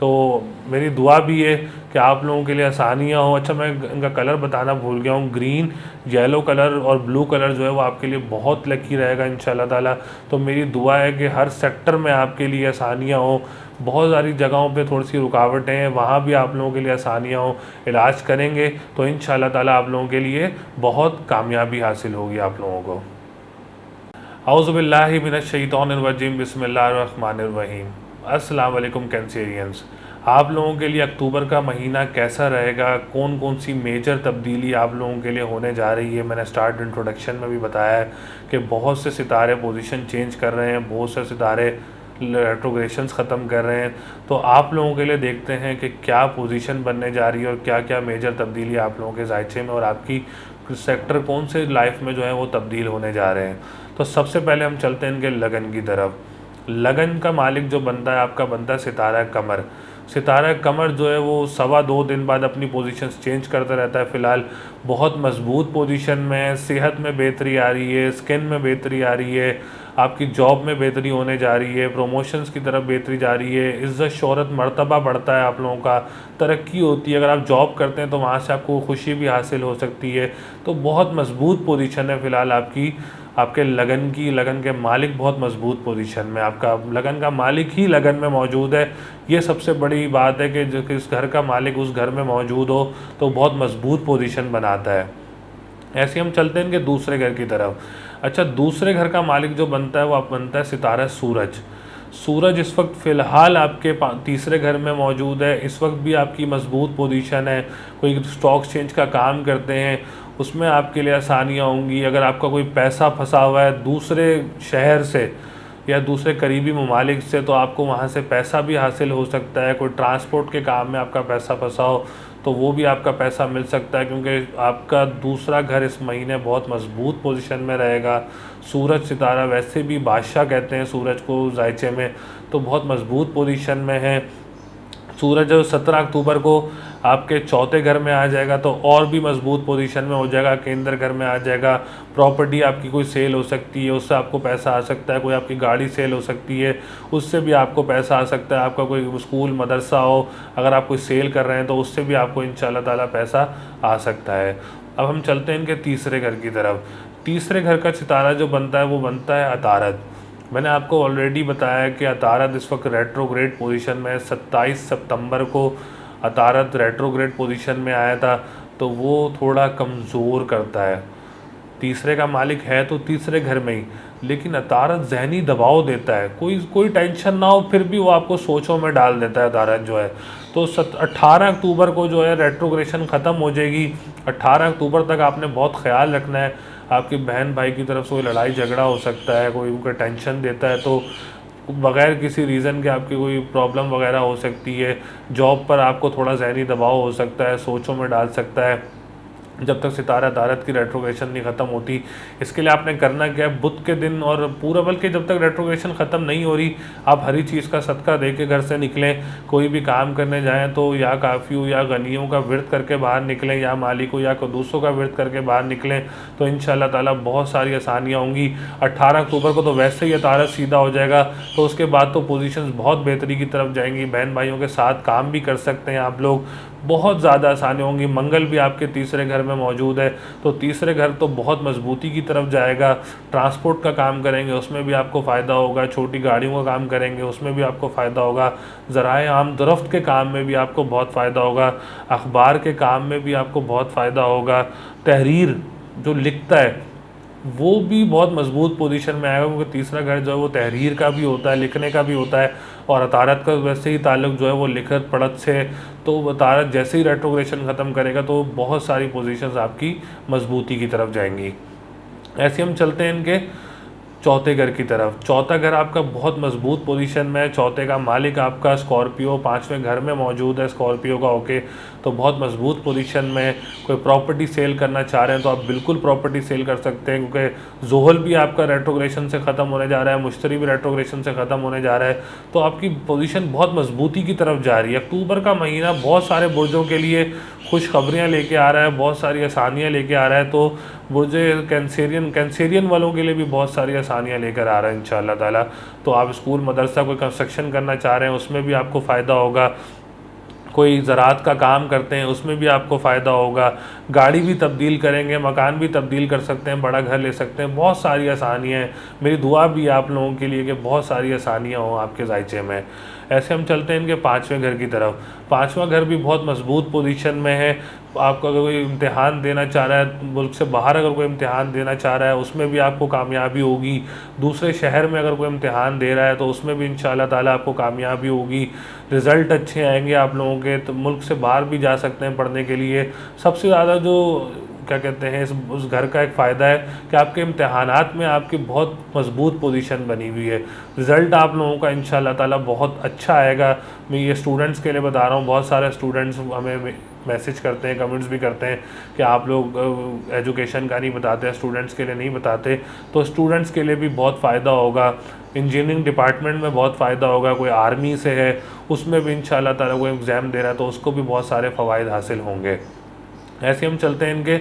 तो मेरी दुआ भी है कि आप लोगों के लिए आसानियाँ हो। अच्छा, मैं इनका कलर बताना भूल गया हूँ, ग्रीन, येलो कलर और ब्लू कलर जो है वो आपके लिए बहुत लकी रहेगा इंशाल्लाह ताला। तो मेरी दुआ है कि हर सेक्टर में आपके लिए आसानियाँ हो। बहुत सारी जगहों पे थोड़ी सी रुकावटें हैं, वहाँ भी आप लोगों के लिए आसानियाँ हो। इलाज करेंगे तो इंशाल्लाह ताला आप लोगों के लिए बहुत कामयाबी हासिल होगी आप लोगों को। औज़ु बिल्लाहि मिनश शैतानिर रजीम, बिस्मिल्लाहिर्रहमानिर्रहीम। अस्सलाम वालेकुम कैंसेरियंस। आप लोगों के लिए अक्टूबर का महीना कैसा रहेगा, कौन कौन सी मेजर तब्दीली आप लोगों के लिए होने जा रही है। मैंने स्टार्ट इंट्रोडक्शन में भी बताया है कि बहुत से सितारे पोजीशन चेंज कर रहे हैं, बहुत से सितारे रेट्रोग्रेशंस ख़त्म कर रहे हैं। तो आप लोगों के लिए देखते हैं कि क्या पोजीशन बनने जा रही है और क्या क्या मेजर तब्दीली आप लोगों के जायचे में और आपकी सेक्टर कौन से लाइफ में जो है वो तब्दील होने जा रहे हैं। तो सबसे पहले हम चलते हैं इनके लगन की तरफ। लगन का मालिक जो बनता है आपका बनता है सितारा कमर। सितारा कमर जो है वो 2.25 दिन बाद अपनी पोजीशंस चेंज करता रहता है। फ़िलहाल बहुत मजबूत पोजीशन में है, सेहत में बेहतरी आ रही है, स्किन में बेहतरी आ रही है, आपकी जॉब में बेहतरी होने जा रही है, प्रमोशंस की तरफ बेहतरी जा रही है, इज़्ज़त शोहरत मर्तबा बढ़ता है, आप लोगों का तरक्की होती है। अगर आप जॉब करते हैं तो वहाँ से आपको खुशी भी हासिल हो सकती है। तो बहुत मजबूत पोजीशन है फ़िलहाल आपकी, आपके लगन की। लगन के मालिक बहुत मजबूत पोजीशन में, आपका लगन का मालिक ही लगन में मौजूद है। ये सबसे बड़ी बात है कि जो किस घर का मालिक उस घर में मौजूद हो तो बहुत मजबूत पोजीशन बनाता है। ऐसे हम चलते हैं इनके दूसरे घर की तरफ। अच्छा, दूसरे घर का मालिक जो बनता है वो बनता है सितारा सूरज। सूरज इस वक्त फ़िलहाल आपके तीसरे घर में मौजूद है। इस वक्त भी आपकी मजबूत पोजीशन है। कोई स्टॉक एक्सचेंज का काम करते हैं उसमें आपके लिए आसानियाँ होंगी। अगर आपका कोई पैसा फंसा हुआ है दूसरे शहर से या दूसरे करीबी ममालिक से, तो आपको वहाँ से पैसा भी हासिल हो सकता है। कोई ट्रांसपोर्ट के काम में आपका पैसा फंसा हो तो वो भी आपका पैसा मिल सकता है, क्योंकि आपका दूसरा घर इस महीने बहुत मजबूत पोजीशन में रहेगा। सूरज सितारा वैसे भी बादशाह कहते हैं सूरज को जायचे में, तो बहुत मजबूत पोजीशन में है। सूरज 17 अक्टूबर को आपके चौथे घर में आ जाएगा तो और भी मजबूत पोजीशन में हो जाएगा, केंद्र घर में आ जाएगा। प्रॉपर्टी आपकी कोई सेल हो सकती है, उससे आपको पैसा आ सकता है। कोई आपकी गाड़ी सेल हो सकती है, उससे भी आपको पैसा आ सकता है। आपका कोई स्कूल मदरसा हो, अगर आप कोई सेल कर रहे हैं तो उससे भी आपको इंशाल्लाह ताला पैसा आ सकता है। अब हम चलते हैं इनके तीसरे घर की तरफ। तीसरे घर का सितारा जो बनता है वो बनता है अतारद। मैंने आपको ऑलरेडी बताया कि अतारद इस वक्त रेट्रोग्रेड पोजीशन में 27 सितंबर को अतारद रेट्रोग्रेड पोजीशन में आया था, तो वो थोड़ा कमज़ोर करता है। तीसरे का मालिक है तो तीसरे घर में ही, लेकिन अतारद जहनी दबाव देता है। कोई कोई टेंशन ना हो फिर भी वो आपको सोचों में डाल देता है अतारद जो है। तो 18 अक्टूबर को जो है रेट्रोग्रेशन ख़त्म हो जाएगी। 18 अक्टूबर तक आपने बहुत ख्याल रखना है। आपकी बहन भाई की तरफ से कोई लड़ाई झगड़ा हो सकता है, कोई उनका टेंशन देता है, तो बग़ैर किसी रीज़न के आपकी कोई प्रॉब्लम वगैरह हो सकती है। जॉब पर आपको थोड़ा ज़हनी दबाव हो सकता है, सोचों में डाल सकता है जब तक सितारा अतारद की रेट्रोग्रेशन नहीं ख़त्म होती। इसके लिए आपने करना क्या है, बुध के दिन और पूरा, बल्कि जब तक रेट्रोग्रेशन ख़त्म नहीं हो रही, आप हरी चीज़ का सदका दे के घर से निकलें। कोई भी काम करने जाएं तो या काफ़ियों या गनियों का व्रत करके बाहर निकलें, या मालिकों या कदूसों का व्रत करके बाहर निकलें, तो इंशाअल्लाह ताला बहुत सारी आसानियाँ होंगी। 18 अक्टूबर को तो वैसे ही अतारद सीधा हो जाएगा, तो उसके बाद तो पोजीशंस बहुत बेहतरी की तरफ जाएंगी। बहन भाइयों के साथ काम भी कर सकते हैं आप लोग, बहुत ज़्यादा आसानी होंगी। मंगल भी आपके तीसरे घर में मौजूद है, तो तीसरे घर तो बहुत मजबूती की तरफ जाएगा। ट्रांसपोर्ट का काम करेंगे उसमें भी आपको फ़ायदा होगा, छोटी गाड़ियों का काम करेंगे उसमें भी आपको फ़ायदा होगा, ज़राए आम दरफ्त के काम में भी आपको बहुत फ़ायदा होगा, अखबार के काम में भी आपको बहुत फ़ायदा होगा। तहरीर जो लिखता है वो भी बहुत मजबूत पोजीशन में आएगा, क्योंकि तीसरा घर जो है वो तहरीर का भी होता है, लिखने का भी होता है। और अतारद का वैसे ही ताल्लुक जो है वो लिखत पढ़त से, तो अतारद जैसे ही रेट्रोग्रेशन ख़त्म करेगा तो बहुत सारी पोजीशंस आपकी मजबूती की तरफ जाएंगी। ऐसे हम चलते हैं इनके चौथे घर की तरफ। चौथा घर आपका बहुत मजबूत पोजीशन में है। चौथे का मालिक आपका स्कॉर्पियो 5वें घर में मौजूद है, स्कॉर्पियो का होके, तो बहुत मजबूत पोजीशन में। कोई प्रॉपर्टी सेल करना चाह रहे हैं तो आप बिल्कुल प्रॉपर्टी सेल कर सकते हैं, क्योंकि जोहल भी आपका रेट्रोग्रेशन से ख़त्म होने जा रहा है, मुश्तरी भी रेट्रोग्रेशन से ख़त्म होने जा रहा है, तो आपकी पोजीशन बहुत मजबूती की तरफ जा रही है। अक्टूबर का महीना बहुत सारे बुर्जों के लिए खुशखबरियाँ लेके आ रहा है, बहुत सारी आसानियाँ लेके आ रहा है। तो बुर्ज कैंसेरियन वालों के लिए भी बहुत सारी आसानियाँ लेकर आ रहा है इंशाअल्लाह ताला। तो आप स्कूल मदरसा कोई कंस्ट्रक्शन करना चाह रहे हैं उसमें भी आपको फ़ायदा होगा, कोई ज़राअत का काम करते हैं उसमें भी आपको फ़ायदा होगा, गाड़ी भी तब्दील करेंगे, मकान भी तब्दील कर सकते हैं, बड़ा घर ले सकते हैं, बहुत सारी आसानियाँ हैं। मेरी दुआ भी है आप लोगों के लिए कि बहुत सारी आसानियाँ हों आपके ज़ायचे में। ऐसे हम चलते हैं इनके 5वें घर की तरफ। 5वां घर भी बहुत मजबूत पोजीशन में है। आपको अगर कोई इम्तिहान देना चाह रहा है, मुल्क से बाहर अगर कोई इम्तिहान देना चाह रहा है उसमें भी आपको कामयाबी होगी। दूसरे शहर में अगर कोई इम्तिहान दे रहा है तो उसमें भी इंशाअल्लाह ताला आपको कामयाबी होगी, रिज़ल्ट अच्छे आएंगे आप लोगों के। तो मुल्क से बाहर भी जा सकते हैं पढ़ने के लिए। सबसे ज़्यादा जो क्या कहते हैं उस घर का एक फ़ायदा है कि आपके इम्तिहानात में आपकी बहुत मजबूत पोजीशन बनी हुई है। रिज़ल्ट आप लोगों का इंशाअल्लाह ताला बहुत अच्छा आएगा। मैं ये स्टूडेंट्स के लिए बता रहा हूँ, बहुत सारे स्टूडेंट्स हमें मैसेज करते हैं, कमेंट्स भी करते हैं कि आप लोग एजुकेशन का नहीं बताते हैं, स्टूडेंट्स के लिए नहीं बताते। तो स्टूडेंट्स के लिए भी बहुत फ़ायदा होगा। इंजीनियरिंग डिपार्टमेंट में बहुत फ़ायदा होगा। कोई आर्मी से है उसमें भी इंशाअल्लाह ताला कोई एग्ज़ाम दे रहा है तो उसको भी बहुत सारे फ़वाइद हासिल होंगे। ऐसे हम चलते हैं इनके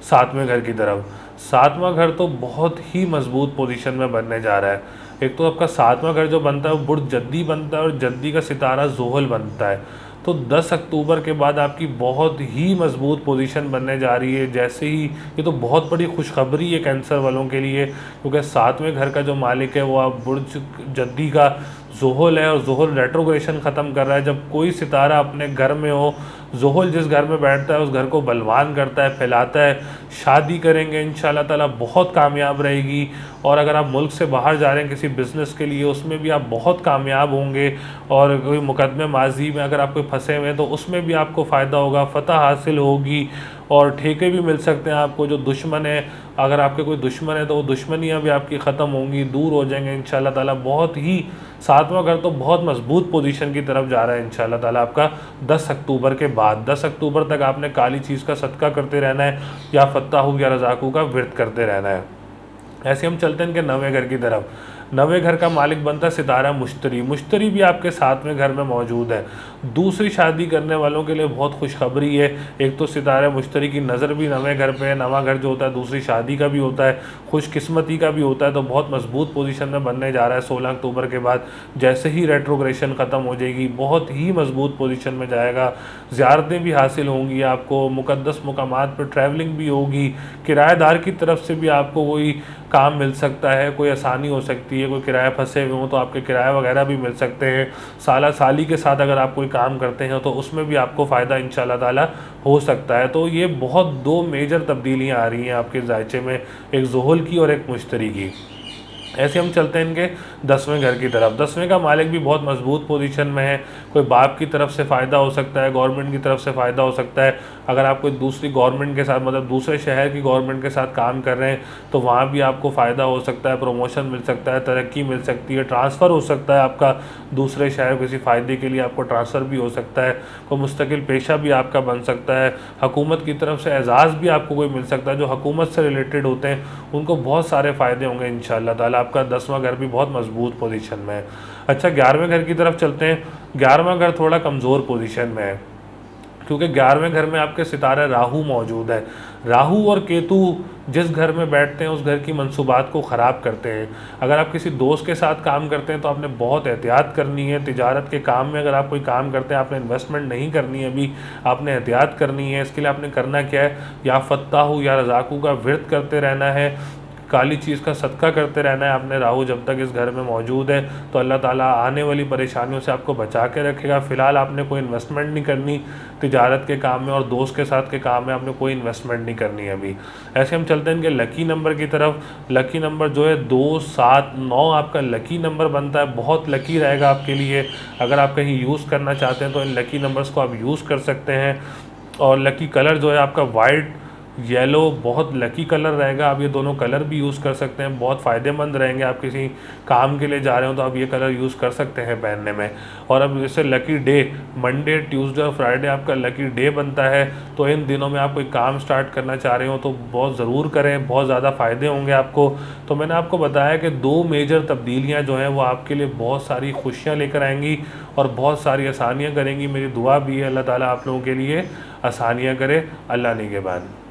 7वें घर की तरफ। 7वां घर तो बहुत ही मजबूत पोजीशन में बनने जा रहा है। एक तो आपका 7वां घर जो बनता है वो बुर्ज जद्दी बनता है, और जद्दी का सितारा जोहल बनता है। तो 10 अक्टूबर के बाद आपकी बहुत ही मजबूत पोजीशन बनने जा रही है। जैसे ही ये तो बहुत बड़ी खुशखबरी है कैंसर वालों के लिए, क्योंकि 7वें घर का जो मालिक है वो आप बुर्ज जद्दी का जोहल है, और जोहल रेट्रोग्रेशन ख़त्म कर रहा है। जब कोई सितारा अपने घर में हो, जोहल जिस घर में बैठता है उस घर को बलवान करता है, फैलाता है। शादी करेंगे इंशाअल्लाह ताला बहुत कामयाब रहेगी। और अगर आप मुल्क से बाहर जा रहे हैं किसी बिज़नेस के लिए उसमें भी आप बहुत कामयाब होंगे। और कोई मुकदमे माजी में अगर आप कोई फंसे हुए हैं तो उसमें भी आपको फ़ायदा होगा, फ़तह हासिल होगी, और ठेके भी मिल सकते हैं आपको। जो दुश्मन है, अगर आपके कोई दुश्मन है तो वो दुश्मनियाँ भी आपकी ख़त्म होंगी, दूर हो जाएंगे इंशाअल्लाह ताला। बहुत ही 7वां घर तो बहुत मजबूत पोजीशन की तरफ जा रहा है इंशाअल्लाह ताला आपका 10 अक्टूबर के बाद। 10 अक्टूबर तक आपने काली चीज़ का सदका करते रहना है, या फत्ताहू या रज़ाकू का व्रत करते रहना है। ऐसे हम चलते हैं इनके 9वें घर की तरफ। नवे घर का मालिक बनता है सितारा मुश्तरी, मुश्तरी भी आपके 7वें घर में मौजूद है। दूसरी शादी करने वालों के लिए बहुत खुशखबरी है। एक तो सितारा मुश्तरी की नज़र भी नवे घर पे है, नवा घर जो होता है दूसरी शादी का भी होता है, खुशकिस्मती का भी होता है, तो बहुत मजबूत पोजीशन में बनने जा रहा है 16 अक्टूबर के बाद। जैसे ही रेट्रोग्रेशन ख़त्म हो जाएगी बहुत ही मजबूत पोजीशन में जाएगा, ज़ियारतें भी हासिल होंगी आपको, मुक़द्दस मुकामात पर ट्रैवलिंग भी होगी, किराएदार की तरफ से भी आपको कोई काम मिल सकता है, कोई आसानी हो सकती है, कोई किराया फंसे हुए हों तो आपके किराया वगैरह भी मिल सकते हैं। साला साली के साथ अगर आप कोई काम करते हैं तो उसमें भी आपको फ़ायदा इंशाल्लाह ताला हो सकता है। तो ये बहुत दो मेजर तब्दीलियाँ आ रही हैं आपके जायचे में, एक ज़ुहुल की और एक मुश्तरी की। ऐसे हम चलते हैं इनके 10वें घर की तरफ। 10वें का मालिक भी बहुत मजबूत पोजीशन में है, कोई बाप की तरफ से फ़ायदा हो सकता है, गवर्नमेंट की तरफ से फ़ायदा हो सकता है। अगर आप कोई दूसरी गवर्नमेंट के साथ मतलब दूसरे शहर की गवर्नमेंट के साथ काम कर रहे हैं तो वहाँ भी आपको फ़ायदा हो सकता है, प्रमोशन मिल सकता है, तरक्की मिल सकती है, ट्रांसफ़र हो सकता है आपका दूसरे शहर, किसी फ़ायदे के लिए आपको ट्रांसफ़र भी हो सकता है, कोई मुस्तकिल पेशा भी आपका बन सकता है, हुकूमत की तरफ से एजाज़ भी आपको कोई मिल सकता है। जो हुकूमत से रिलेटेड होते हैं उनको बहुत सारे फ़ायदे होंगे इंशाअल्लाह ताला। आपका 10वां घर भी बहुत मजबूत पोजीशन में है। अच्छा, 11वें घर की तरफ चलते हैं। 11वां घर थोड़ा कमज़ोर पोजीशन में है क्योंकि 11वें घर में आपके सितारे राहु मौजूद है। राहु और केतु जिस घर में बैठते हैं उस घर की मंसूबात को ख़राब करते हैं। अगर आप किसी दोस्त के साथ काम करते हैं तो आपने बहुत एहतियात करनी है। तिजारत के काम में अगर आप कोई काम करते हैं, आपने इन्वेस्टमेंट नहीं करनी है अभी, आपने एहतियात करनी है। इसके लिए आपने करना क्या है, या फत्ताहू या रज़ाकू का विर्द करते रहना है, काली चीज़ का सदका करते रहना है आपने। राहु जब तक इस घर में मौजूद है तो अल्लाह ताला आने वाली परेशानियों से आपको बचा के रखेगा। फ़िलहाल आपने कोई इन्वेस्टमेंट नहीं करनी तिजारत के काम में, और दोस्त के साथ के काम में आपने कोई इन्वेस्टमेंट नहीं करनी है अभी। ऐसे हम चलते हैं इनके लकी नंबर की तरफ। लकी नंबर जो है 2, 7, 9 आपका लकी नंबर बनता है, बहुत लकी रहेगा आपके लिए। अगर आप कहीं यूज़ करना चाहते हैं तो इन लकी नंबर्स को आप यूज़ कर सकते हैं। और लकी कलर जो है आपका वाइट, येलो बहुत लकी कलर रहेगा। आप ये दोनों कलर भी यूज़ कर सकते हैं, बहुत फ़ायदेमंद रहेंगे। आप किसी काम के लिए जा रहे हो तो आप ये कलर यूज़ कर सकते हैं पहनने में। और अब जैसे लकी डे, मंडे, ट्यूसडे और फ्राइडे आपका लकी डे बनता है, तो इन दिनों में आप कोई काम स्टार्ट करना चाह रहे हो तो बहुत ज़रूर करें, बहुत ज़्यादा फ़ायदे होंगे आपको। तो मैंने आपको बताया कि 2 मेजर तब्दीलियाँ जो हैं वो आपके लिए बहुत सारी खुशियाँ लेकर आएंगी और बहुत सारी आसानियाँ करेंगी। मेरी दुआ भी है अल्लाह ताला आप लोगों के लिए आसानियाँ करे। अल्लाह निगहबान।